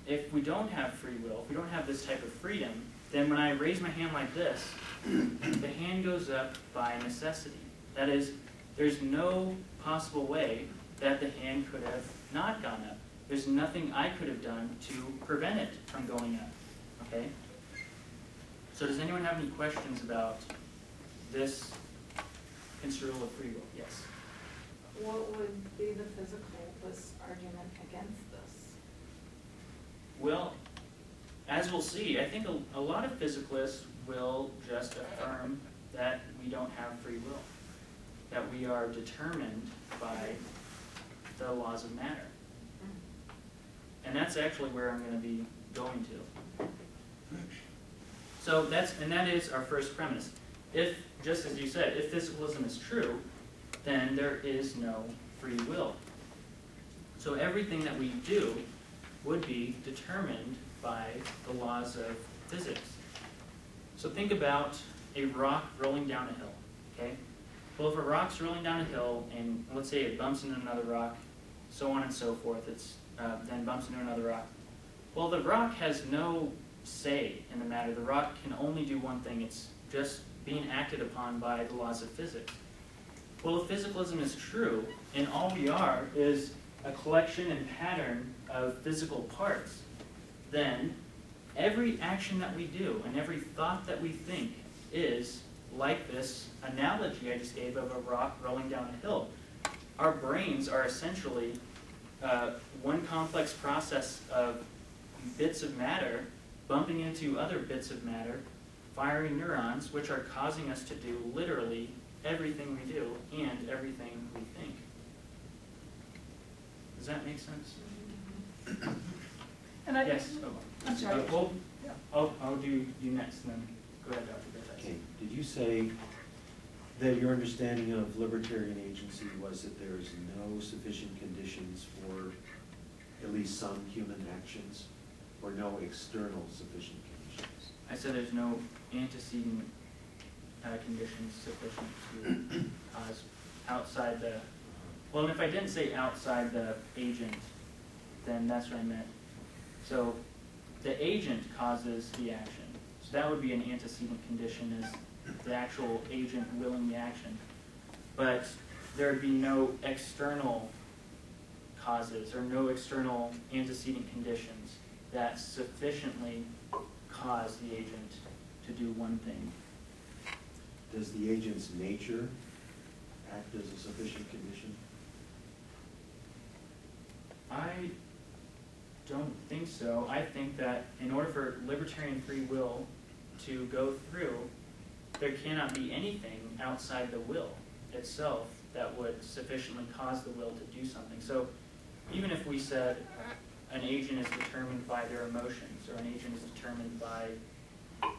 if we don't have free will, if we don't have this type of freedom, then when I raise my hand like this, the hand goes up by necessity. That is, there's no possible way that the hand could have not gone up. There's nothing I could have done to prevent it from going up, okay? So does anyone have any questions about this construal of free will? Yes? What would be the physicalist argument against this? Well, as we'll see, I think a lot of physicalists will just affirm that we don't have free will, that we are determined by the laws of matter. And that's actually where I'm going to be going to. So that is our first premise. If, just as you said, if physicalism is true, then there is no free will. So everything that we do would be determined by the laws of physics. So think about a rock rolling down a hill, okay? Well, if a rock's rolling down a hill and let's say it bumps into another rock, so on and so forth. It's then bumps into another rock. Well, the rock has no say in the matter. The rock can only do one thing. It's just being acted upon by the laws of physics. Well, if physicalism is true, and all we are is a collection and pattern of physical parts, then every action that we do and every thought that we think is like this analogy I just gave of a rock rolling down a hill. Our brains are essentially one complex process of bits of matter bumping into other bits of matter, firing neurons, which are causing us to do literally everything we do and everything we think. Does that make sense? And I, Yes. Oh. I'm sorry. Well, Yeah. I'll do you next, and then go ahead, Dr. Griffiths. Okay, did you say that your understanding of libertarian agency was that there is no sufficient conditions for at least some human actions, or no external sufficient conditions? I said there's no antecedent conditions sufficient to cause outside the, well, and if I didn't say outside the agent, then that's what I meant. So the agent causes the action. So that would be an antecedent condition, is the actual agent willing the action. But there would be no external causes or no external antecedent conditions that sufficiently cause the agent to do one thing. Does the agent's nature act as a sufficient condition? I don't think so. I think that in order for libertarian free will to go through, there cannot be anything outside the will itself that would sufficiently cause the will to do something. So even if we said an agent is determined by their emotions, or an agent is determined by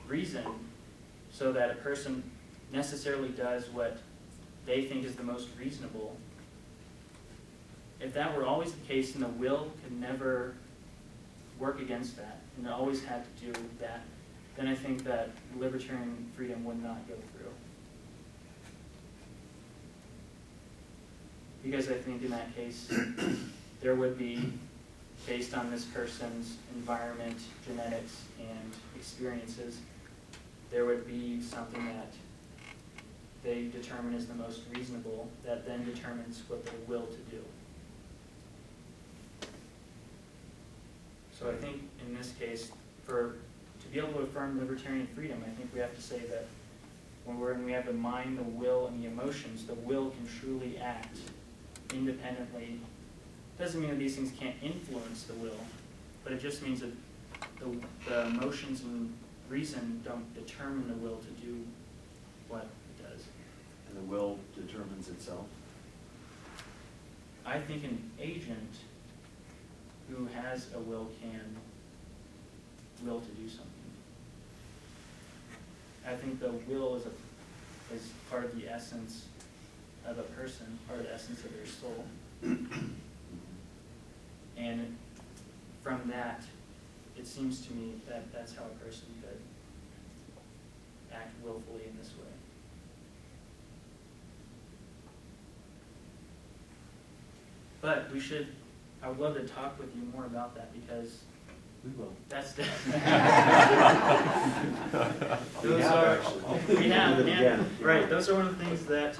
reason, so that a person necessarily does what they think is the most reasonable, if that were always the case, and the will could never work against that, and it always had to do that, then I think that libertarian freedom would not go through. Because I think in that case, there would be, based on this person's environment, genetics, and experiences, there would be something that they determine is the most reasonable that then determines what they will to do. So I think in this case, to be able to affirm libertarian freedom, I think we have to say that when we have the mind, the will, and the emotions, the will can truly act independently. Doesn't mean that these things can't influence the will, but it just means that the emotions and reason don't determine the will to do what it does. And the will determines itself? I think an agent who has a will can will to do something. I think the will is part of the essence of a person, part of the essence of their soul. And from that, it seems to me that that's how a person could act willfully in this way. But I would love to talk with you more about that, because We will. that's We those have are, actually. we have, Did it and, again. right, those are one of the things that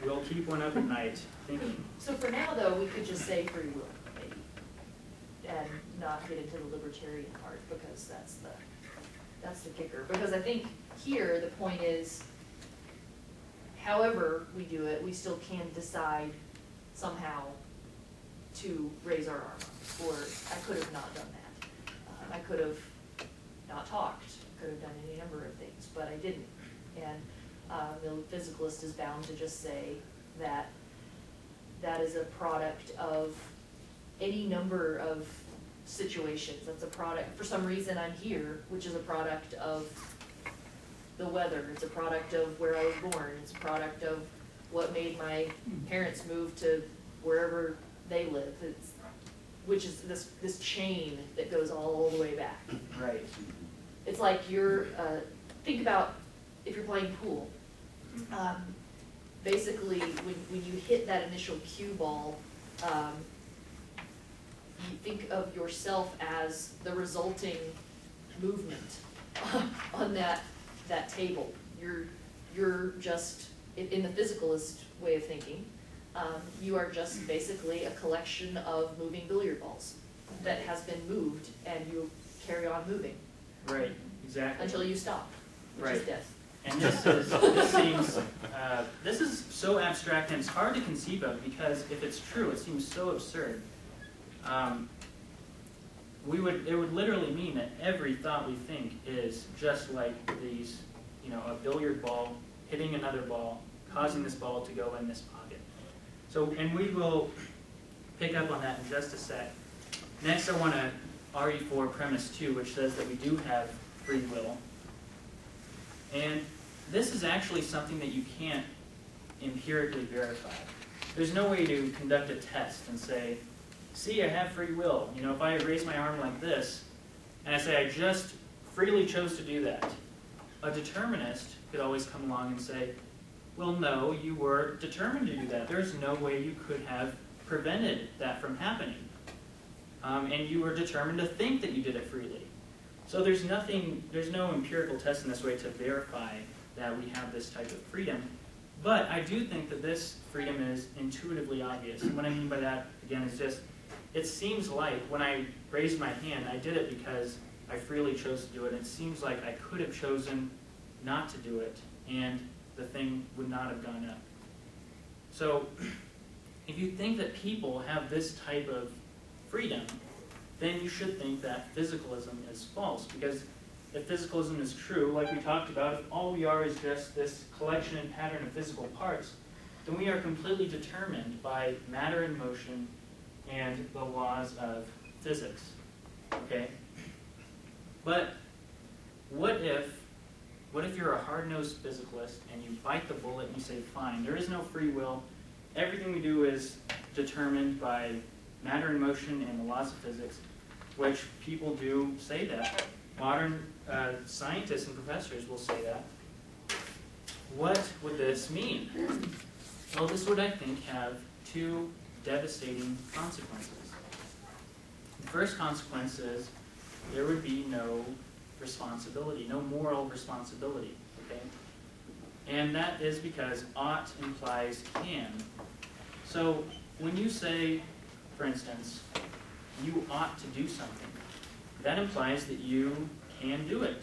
will keep one up at night thinking. So for now, though, we could just say free will, maybe, and not get into the libertarian part, because that's the kicker. Because I think here, the point is, however we do it, we still can decide somehow to raise our arm up, or I could have not done that. I could have not talked, could have done any number of things, but I didn't. And the physicalist is bound to just say that that is a product of any number of situations. That's a product, for some reason I'm here, which is a product of the weather. It's a product of where I was born. It's a product of what made my parents move to wherever they live. Which is this chain that goes all the way back. Right. It's like think about if you're playing pool. Basically, when you hit that initial cue ball, you think of yourself as the resulting movement on that table. You're just, in the physicalist way of thinking, you are just basically a collection of moving billiard balls that has been moved, and you carry on moving Right, exactly. until you stop, which is Right. death. And this is so abstract and it's hard to conceive of, because if it's true, it seems so absurd. It would literally mean that every thought we think is just like these, a billiard ball hitting another ball, causing this ball to go in this pocket. So, and we will pick up on that in just a sec. Next, I want to argue for premise 2, which says that we do have free will. And this is actually something that you can't empirically verify. There's no way to conduct a test and say, see, I have free will. If I raise my arm like this, and I say I just freely chose to do that, a determinist could always come along and say, well, no, you were determined to do that. There's no way you could have prevented that from happening. And you were determined to think that you did it freely. So there's no empirical test in this way to verify that we have this type of freedom. But I do think that this freedom is intuitively obvious. And what I mean by that, again, is just, it seems like when I raised my hand, I did it because I freely chose to do it. It seems like I could have chosen not to do it, and the thing would not have gone up. So if you think that people have this type of freedom, then you should think that physicalism is false. Because if physicalism is true, like we talked about, if all we are is just this collection and pattern of physical parts, then we are completely determined by matter and motion and the laws of physics. Okay? But what if you're a hard-nosed physicalist and you bite the bullet and you say, fine, there is no free will, everything we do is determined by matter and motion and the laws of physics, which people do say that. Modern scientists and professors will say that. What would this mean? Well, this would, I think, have two devastating consequences. The first consequence is there would be no responsibility, no moral responsibility, okay? And that is because ought implies can. So when you say, for instance, you ought to do something, that implies that you can do it.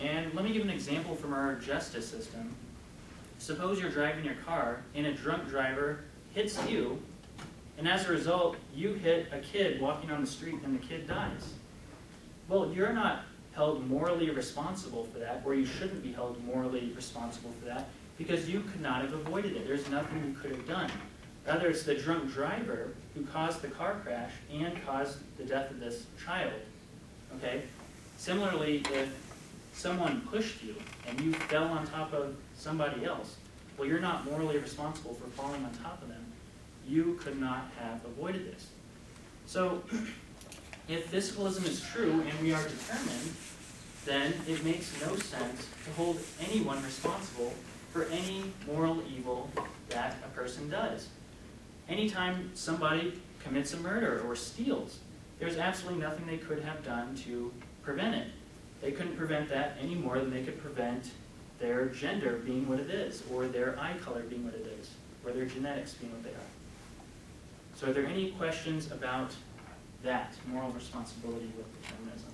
And let me give an example from our justice system. Suppose you're driving your car and a drunk driver hits you, and as a result, you hit a kid walking on the street and the kid dies. Well, you're not held morally responsible for that, or you shouldn't be held morally responsible for that, because you could not have avoided it. There's nothing you could have done. Rather, it's the drunk driver who caused the car crash and caused the death of this child. Okay? Similarly, if someone pushed you and you fell on top of somebody else, well, you're not morally responsible for falling on top of them. You could not have avoided this. So, if physicalism is true and we are determined, then it makes no sense to hold anyone responsible for any moral evil that a person does. Anytime somebody commits a murder or steals, there's absolutely nothing they could have done to prevent it. They couldn't prevent that any more than they could prevent their gender being what it is, or their eye color being what it is, or their genetics being what they are. So are there any questions about that, moral responsibility with determinism?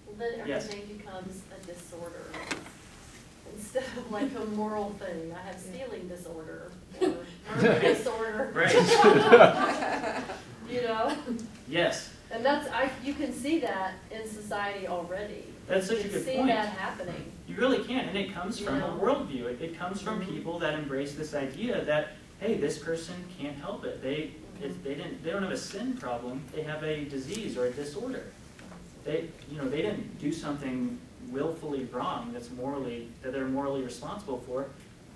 Well, then Yes. everything becomes a disorder instead of like a moral thing. I have stealing disorder or murder disorder. Right. Yes. And you can see that in society already. That's such a You good can see point. that happening. You really can, and it comes from Yeah. a worldview. It comes from people that embrace this idea that, hey, this person can't help it. They don't have a sin problem. They have a disease or a disorder. They didn't do something willfully wrong that they're morally responsible for.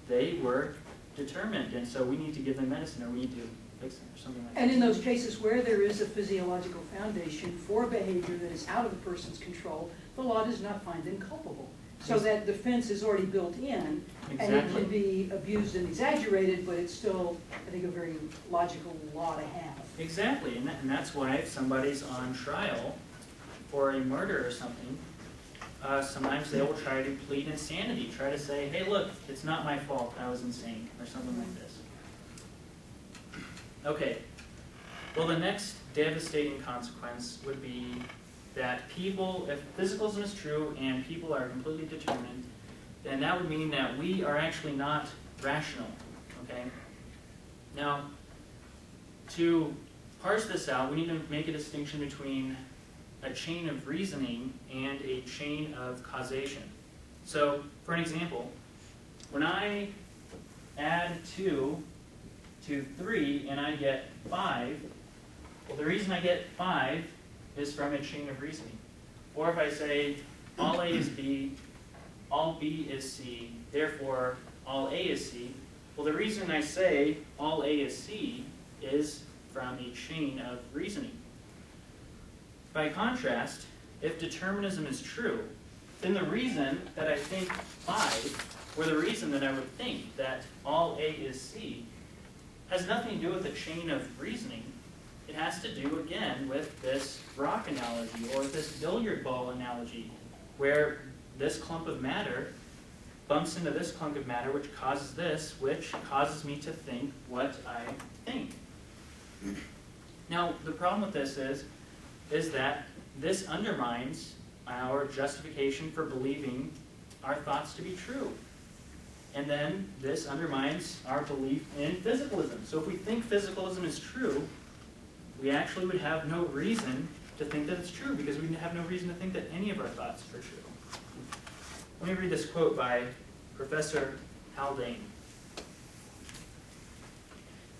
They were determined, and so we need to give them medicine, or we need to fix them, or something like that. And in those cases where there is a physiological foundation for behavior that is out of the person's control, the law does not find them culpable. So that defense is already built in, and it can be abused and exaggerated, but it's still, I think, a very logical law to have. Exactly, and that's why if somebody's on trial for a murder or something, sometimes they will try to plead insanity, try to say, hey, look, it's not my fault, I was insane, or something like this. Okay, well, the next devastating consequence would be that people, if physicalism is true and people are completely determined, then that would mean that we are actually not rational, okay? Now, to parse this out, we need to make a distinction between a chain of reasoning and a chain of causation. So, for an example, when I add 2 to 3 and I get 5, well, the reason I get 5 is from a chain of reasoning. Or if I say all A is B, all B is C, therefore all A is C, well, the reason I say all A is C is from a chain of reasoning. By contrast, if determinism is true, then the reason that I think 5, or the reason that I would think that all A is C, has nothing to do with a chain of reasoning. It has to do, again, with this rock analogy, or this billiard ball analogy, where this clump of matter bumps into this clump of matter, which causes this, which causes me to think what I think. Now, the problem with this is that this undermines our justification for believing our thoughts to be true. And then this undermines our belief in physicalism. So if we think physicalism is true, we actually would have no reason to think that it's true, because we have no reason to think that any of our thoughts are true. Let me read this quote by Professor Haldane.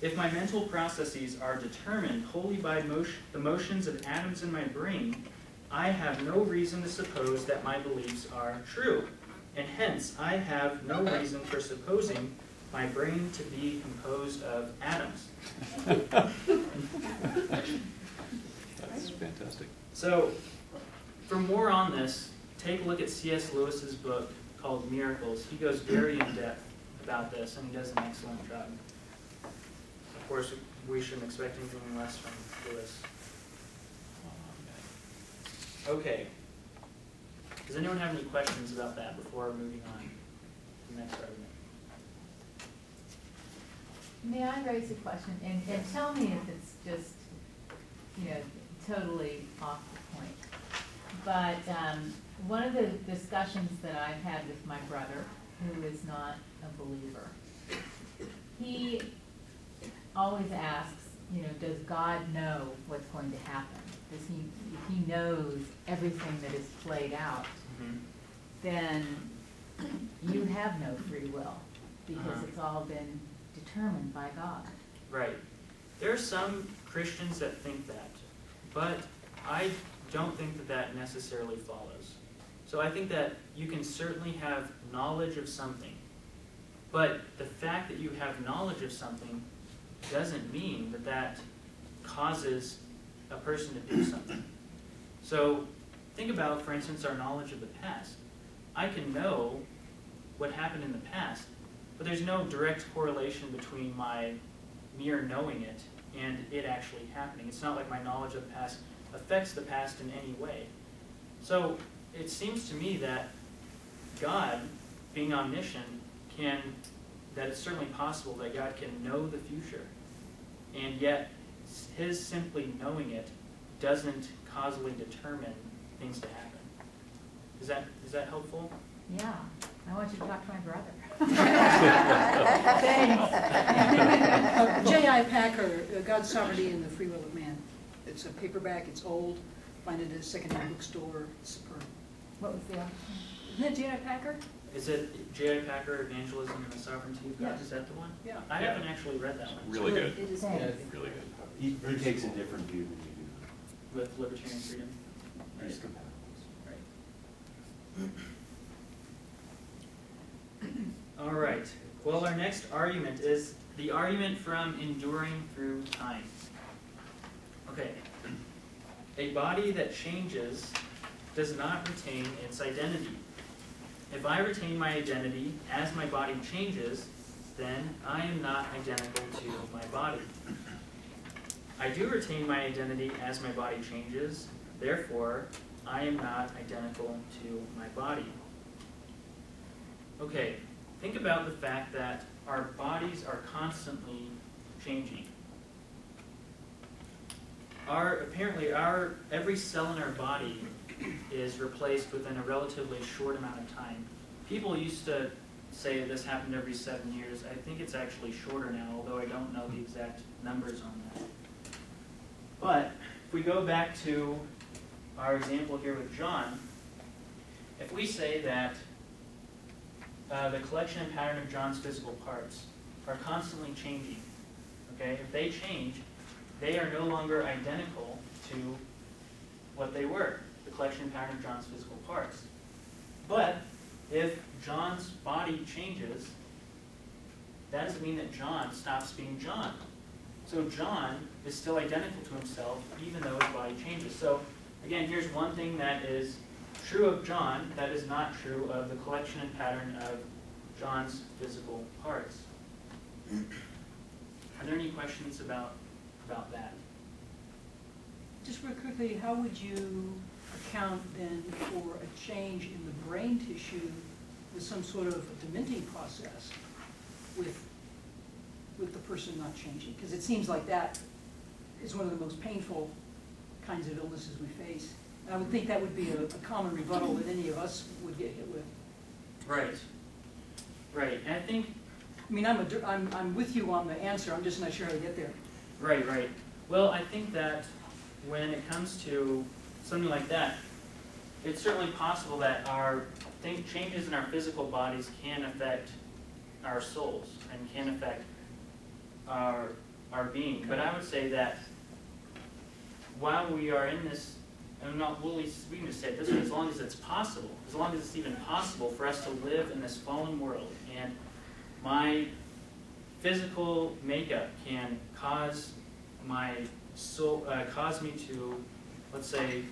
If my mental processes are determined wholly by the motions of atoms in my brain, I have no reason to suppose that my beliefs are true, and hence I have no reason for supposing my brain to be composed of atoms. That's fantastic. So, for more on this, take a look at C.S. Lewis's book called Miracles. He goes very in-depth about this, and he does an excellent job. Of course, we shouldn't expect anything less from Lewis. Okay. Does anyone have any questions about that before moving on to the next argument? May I raise a question? And tell me if it's just, totally off the point. But one of the discussions that I've had with my brother, who is not a believer, he always asks, does God know what's going to happen? If he knows everything that is played out, then you have no free will, because it's all been determined by God. Right. There are some Christians that think that, but I don't think that that necessarily follows. So I think that you can certainly have knowledge of something, but the fact that you have knowledge of something doesn't mean that that causes a person to do something. So think about, for instance, our knowledge of the past. I can know what happened in the past, but there's no direct correlation between my mere knowing it and it actually happening. It's not like my knowledge of the past affects the past in any way. So it seems to me that God, being omniscient, that it's certainly possible that God can know the future, and yet his simply knowing it doesn't causally determine things to happen. Is that helpful? Yeah, I want you to talk to my brother. J.I. Packer, God's Sovereignty and the Free Will of Man. It's a paperback, it's old, find it at a secondhand bookstore, it's superb. What was the other Isn't it J.I. Packer? Is it J.I. Packer, Evangelism and the Sovereignty of God? Yes. Is that the one? Yeah. I haven't actually read that one. Really good. It is Thanks. good. Really good. He takes a different view than you do. With libertarian freedom? He's compatible. Right. All right. Well, our next argument is the argument from enduring through time. Okay. A body that changes does not retain its identity. If I retain my identity as my body changes, then I am not identical to my body. I do retain my identity as my body changes, therefore, I am not identical to my body. Okay, think about the fact that our bodies are constantly changing. Apparently, every cell in our body is replaced within a relatively short amount of time. People used to say that this happened every 7 years. I think it's actually shorter now, although I don't know the exact numbers on that. But if we go back to our example here with John, if we say that the collection and pattern of John's physical parts are constantly changing, okay? If they change, they are no longer identical to what they were, the collection and pattern of John's physical parts. But if John's body changes, that doesn't mean that John stops being John. So John is still identical to himself even though his body changes. So again, here's one thing that is true of John that is not true of the collection and pattern of John's physical parts. Are there any questions about that? Just real quickly, how would you account then for a change in the brain tissue with some sort of a dementing process with the person not changing? Because it seems like that is one of the most painful kinds of illnesses we face. And I would think that would be a common rebuttal that any of us would get hit with. Right. Right. And I think... I mean, I'm with you on the answer. I'm just not sure how to get there. Right, right. Well, I think that when it comes to something like that, it's certainly possible that changes in our physical bodies can affect our souls and can affect our being. But I would say that while we are in this, and we can just say it this way, as long as it's possible, as long as it's even possible for us to live in this fallen world, and my physical makeup can cause my soul, cause me to, let's say,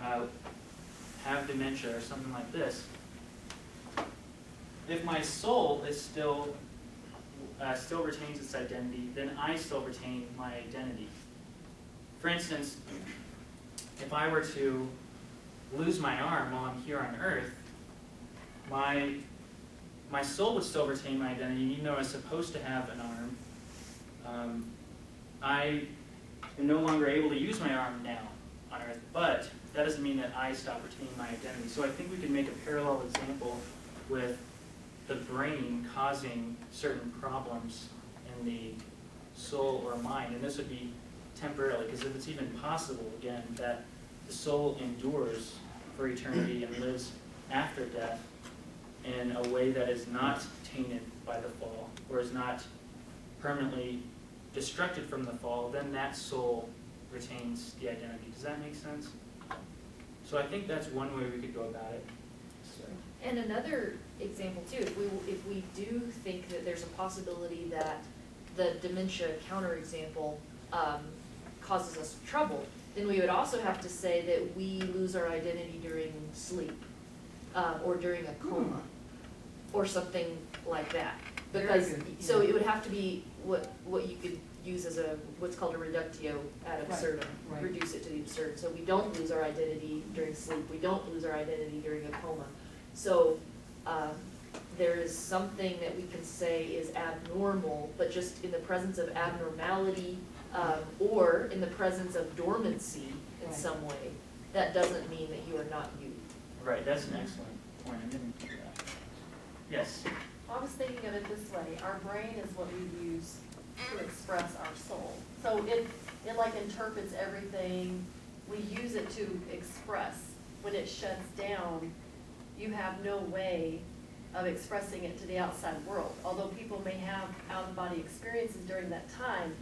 have dementia or something like this. If my soul is still retains its identity, then I still retain my identity. For instance, if I were to lose my arm while I'm here on Earth, my soul would still retain my identity, even though I was supposed to have an arm. I am no longer able to use my arm now on Earth, but that doesn't mean that I stop retaining my identity. So I think we can make a parallel example with the brain causing certain problems in the soul or mind, and this would be temporarily, because if it's even possible, again, that the soul endures for eternity and lives after death in a way that is not tainted by the fall, or is not permanently destructed from the fall, then that soul retains the identity. Does that make sense? So I think that's one way we could go about it. And another example too, if we do think that there's a possibility that the dementia counterexample causes us trouble, then we would also have to say that we lose our identity during sleep or during a coma or something like that. Because so it would have to be what you could use as what's called a reductio ad absurdum, Right. reduce it to the absurd. So we don't lose our identity during sleep. We don't lose our identity during a coma. So there is something that we can say is abnormal, but just in the presence of abnormality or in the presence of dormancy in some way, that doesn't mean that you are not you. Right, that's an excellent point. I didn't do that. Yes? I was thinking of it this way, our brain is what we use to express our soul. So it like interprets everything, we use it to express. When it shuts down, you have no way of expressing it to the outside world. Although people may have out-of-body experiences during that time,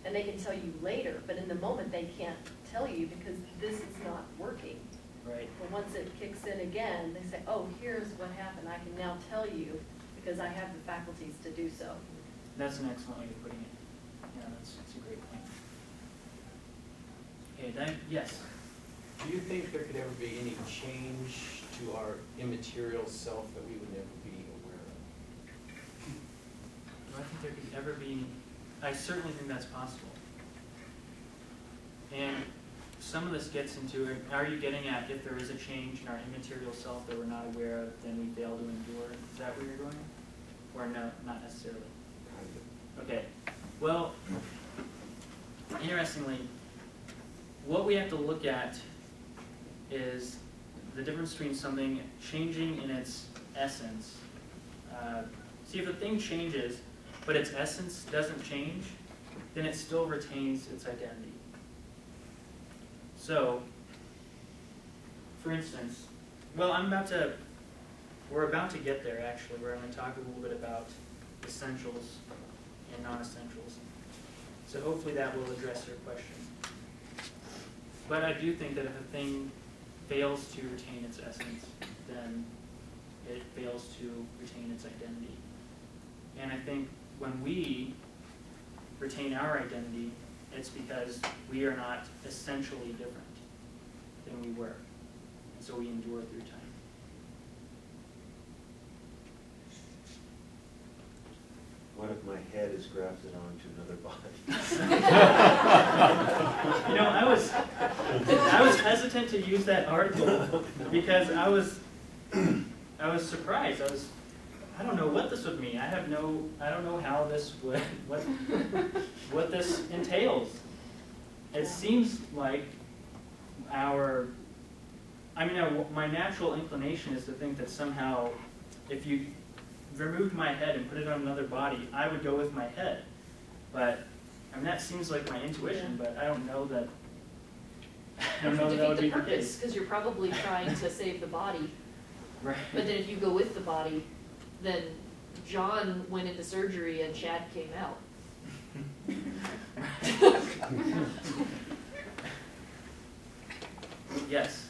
and they can tell you later, but in the moment they can't tell you because this is not working. Right. But once it kicks in again, they say, oh, here's what happened. I can now tell you because I have the faculties to do so. That's an excellent way of putting it. Yeah, that's a great point. Okay, yes? Do you think there could ever be any change to our immaterial self that we would never be aware of. Do I think there could ever be, I certainly think that's possible. And some of this gets into, are you getting at if there is a change in our immaterial self that we're not aware of, then we fail to endure? Is that where you're going? Or no, not necessarily? Okay. Well, interestingly, what we have to look at is the difference between something changing in its essence. See, if a thing changes, but its essence doesn't change, then it still retains its identity. So, for instance, well, we're about to get there actually. We're going to talk a little bit about essentials and non-essentials. So hopefully that will address your question. But I do think that if a thing fails to retain its essence, then it fails to retain its identity. And I think when we retain our identity, it's because we are not essentially different than we were. And so we endure through time. What if my head is grafted onto another body? You know, I was hesitant to use that article because I was surprised. I don't know what this would mean. I don't know how this would, what this entails. It seems like my natural inclination is to think that somehow if you removed my head and put it on another body, I would go with my head. But, that seems like my intuition, but I don't know that, that would be the case. Because you're probably trying to save the body. Right. But then if you go with the body, then John went into surgery and Chad came out. Yes.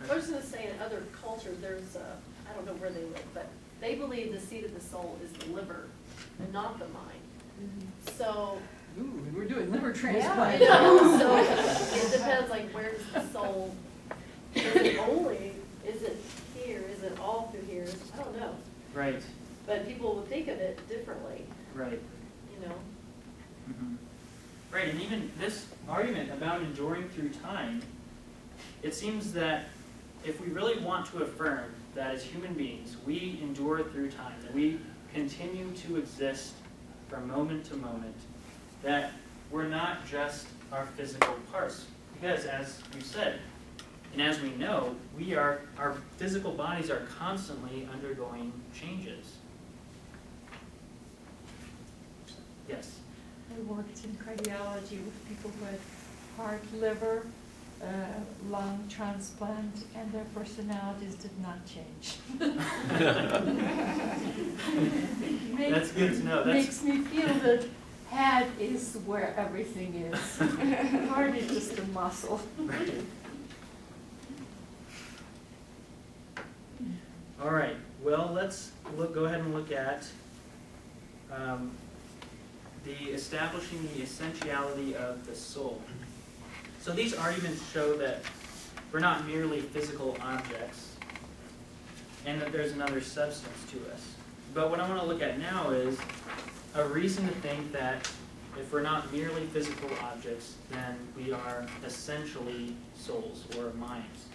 I was going to say in other cultures, there's, I don't know where they live, but they believe the seat of the soul is the liver and not the mind. So, Ooh, we're doing liver yeah, transplant. so it depends, like, where does the soul, is it here, is it all through here? I don't know. Right. But people would think of it differently, Right. you know. Mm-hmm. Right, and even this argument about enduring through time, it seems that if we really want to affirm that as human beings, we endure through time, that we continue to exist from moment to moment, that we're not just our physical parts. Because as we've said, and as we know, our physical bodies are constantly undergoing changes. Yes? I worked in cardiology with people who had heart, liver, lung transplant, and their personalities did not change. That's good to know. Makes me feel that head is where everything is. Heart is just a muscle. Right. All right. Well, let's go ahead and look at the establishing the essentiality of the soul. So these arguments show that we're not merely physical objects, and that there's another substance to us. But what I want to look at now is a reason to think that if we're not merely physical objects, then we are essentially souls or minds.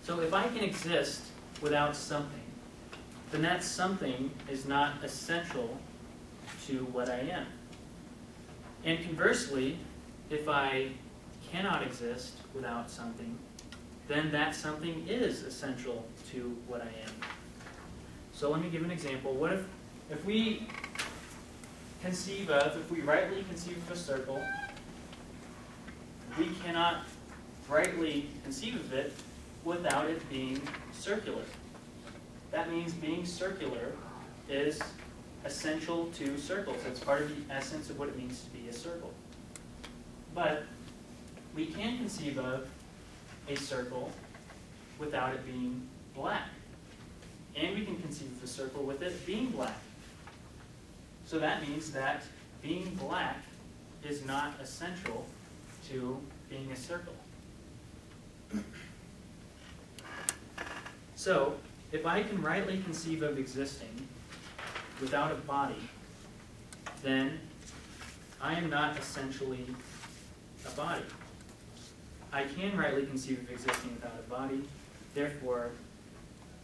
So if I can exist without something, then that something is not essential to what I am. And conversely, if I cannot exist without something, then that something is essential to what I am. So let me give an example. What if we rightly conceive of a circle, we cannot rightly conceive of it without it being circular. That means being circular is essential to circles. It's part of the essence of what it means to be a circle. But we can conceive of a circle without it being black. And we can conceive of a circle with it being black. So that means that being black is not essential to being a circle. So, if I can rightly conceive of existing without a body, then I am not essentially a body. I can rightly conceive of existing without a body, therefore,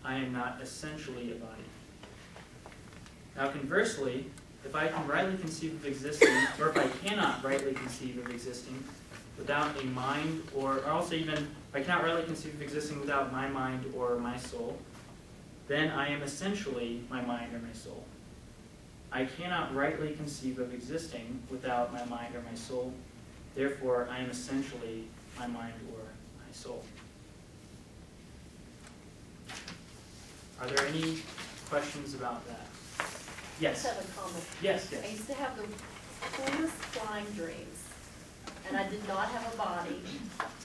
I am not essentially a body. Now conversely, if I can rightly conceive of existing, or if I cannot rightly conceive of existing without a mind, or also even if I cannot rightly conceive of existing without my mind or my soul, then I am essentially my mind or my soul. I cannot rightly conceive of existing without my mind or my soul, therefore I am essentially my mind or my soul. Are there any questions about that? I Yes. just have a comment. Yes, I yes. used to have the coolest flying dreams, and I did not have a body,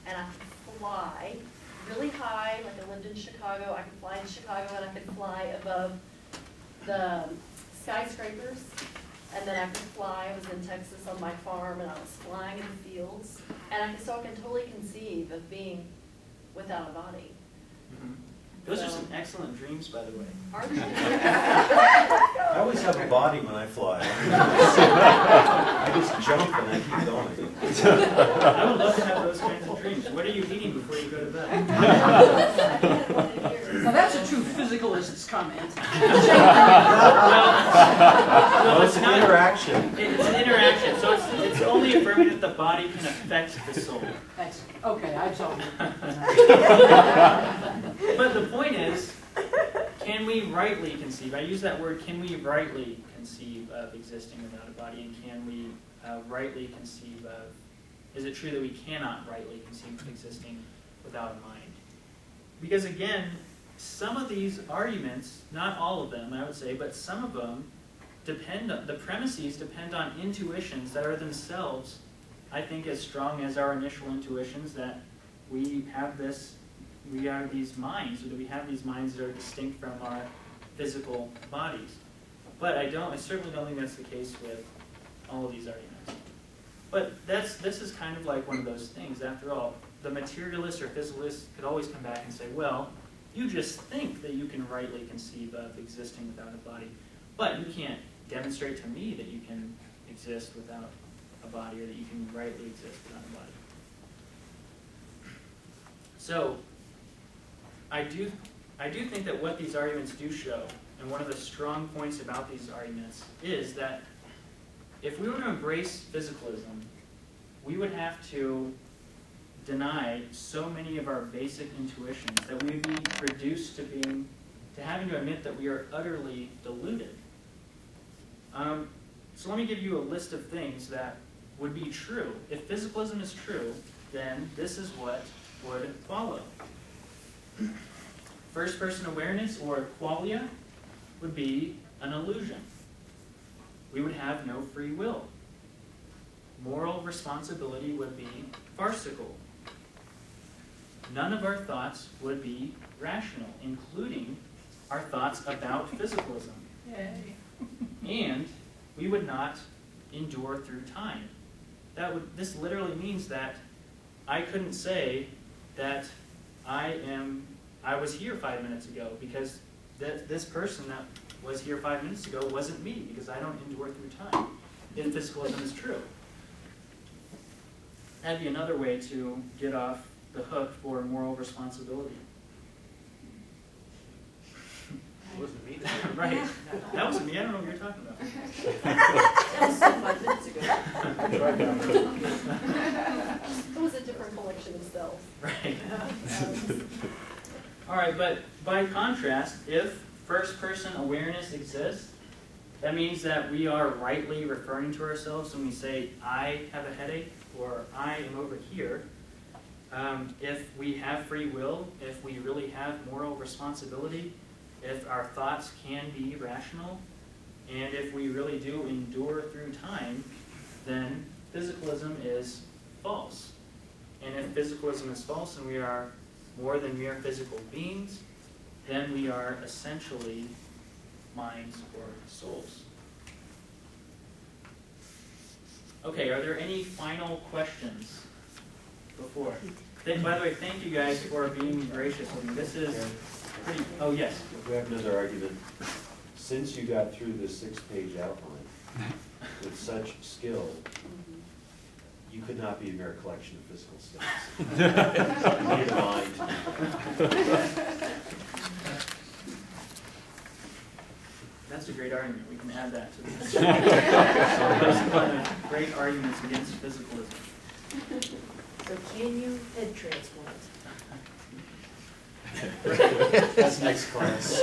and I could fly really high, like I lived in Chicago. I could fly in Chicago, and I could fly above the skyscrapers, and then I could fly. I was in Texas on my farm, and I was flying in the fields, and so I can totally conceive of being without a body. Mhm. Those are some excellent dreams, by the way. Are they? I always have a body when I fly. I just jump and I keep going. I would love to have those kinds of dreams. What are you eating before you go to bed? Now that's a true physicalist's comment. Well, It's an interaction. It's an interaction, so it's only affirming that the body can affect the soul. That's, okay, I absolved you. But the point is, can we rightly conceive? I use that word, can we rightly conceive of existing without a body, and can we rightly conceive of, is it true that we cannot rightly conceive of existing without a mind? Because again, some of these arguments, not all of them I would say, but some of them depend on, the premises depend on intuitions that are themselves, I think, as strong as our initial intuitions that we have these minds, or that we have these minds that are distinct from our physical bodies. But I certainly don't think that's the case with all of these arguments. But this is kind of like one of those things. After all, the materialist or physicalist could always come back and say, well, you just think that you can rightly conceive of existing without a body, but you can't demonstrate to me that you can exist without a body, or that you can rightly exist without a body. So, I do think that what these arguments do show, and one of the strong points about these arguments, is that if we were to embrace physicalism, we would have to deny so many of our basic intuitions that we would be reduced to having to admit that we are utterly deluded. So let me give you a list of things that would be true. If physicalism is true, then this is what would follow. First-person awareness, or qualia, would be an illusion. We would have no free will. Moral responsibility would be farcical. None of our thoughts would be rational, including our thoughts about physicalism. Yay. And we would not endure through time. This literally means that I couldn't say that I was here 5 minutes ago, because this person that was here 5 minutes ago wasn't me, because I don't endure through time, if physicalism is true. That'd be another way to get off the hook for moral responsibility. It wasn't me. Right. That wasn't me. I don't know what you're talking about. That was 5 minutes ago. It was a different collection of cells. Right. All right, but by contrast, if first-person awareness exists, that means that we are rightly referring to ourselves when we say, I have a headache, or I am over here. If we have free will, if we really have moral responsibility, if our thoughts can be rational, and if we really do endure through time, then physicalism is false. And if physicalism is false and we are more than mere physical beings, then we are essentially minds or souls. Okay, are there any final questions before? By the way, thank you guys for being gracious with me. This is Oh, yes. We have another argument. Since you got through this 6-page outline with such skill, you could not be a mere collection of physical studies. You need a mind. That's a great argument. We can add that to this. Great arguments against physicalism. So can you head transplant? That's next class.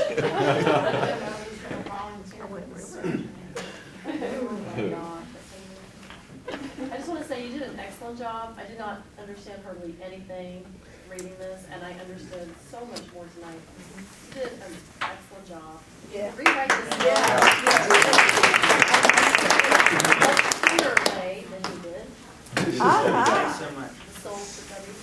I just want to say you did an excellent job. I did not understand hardly anything reading this, and I understood so much more tonight. You did an excellent job. Yeah. Rewrite this. Much clearer way than you did. Thanks so much. The soul studies.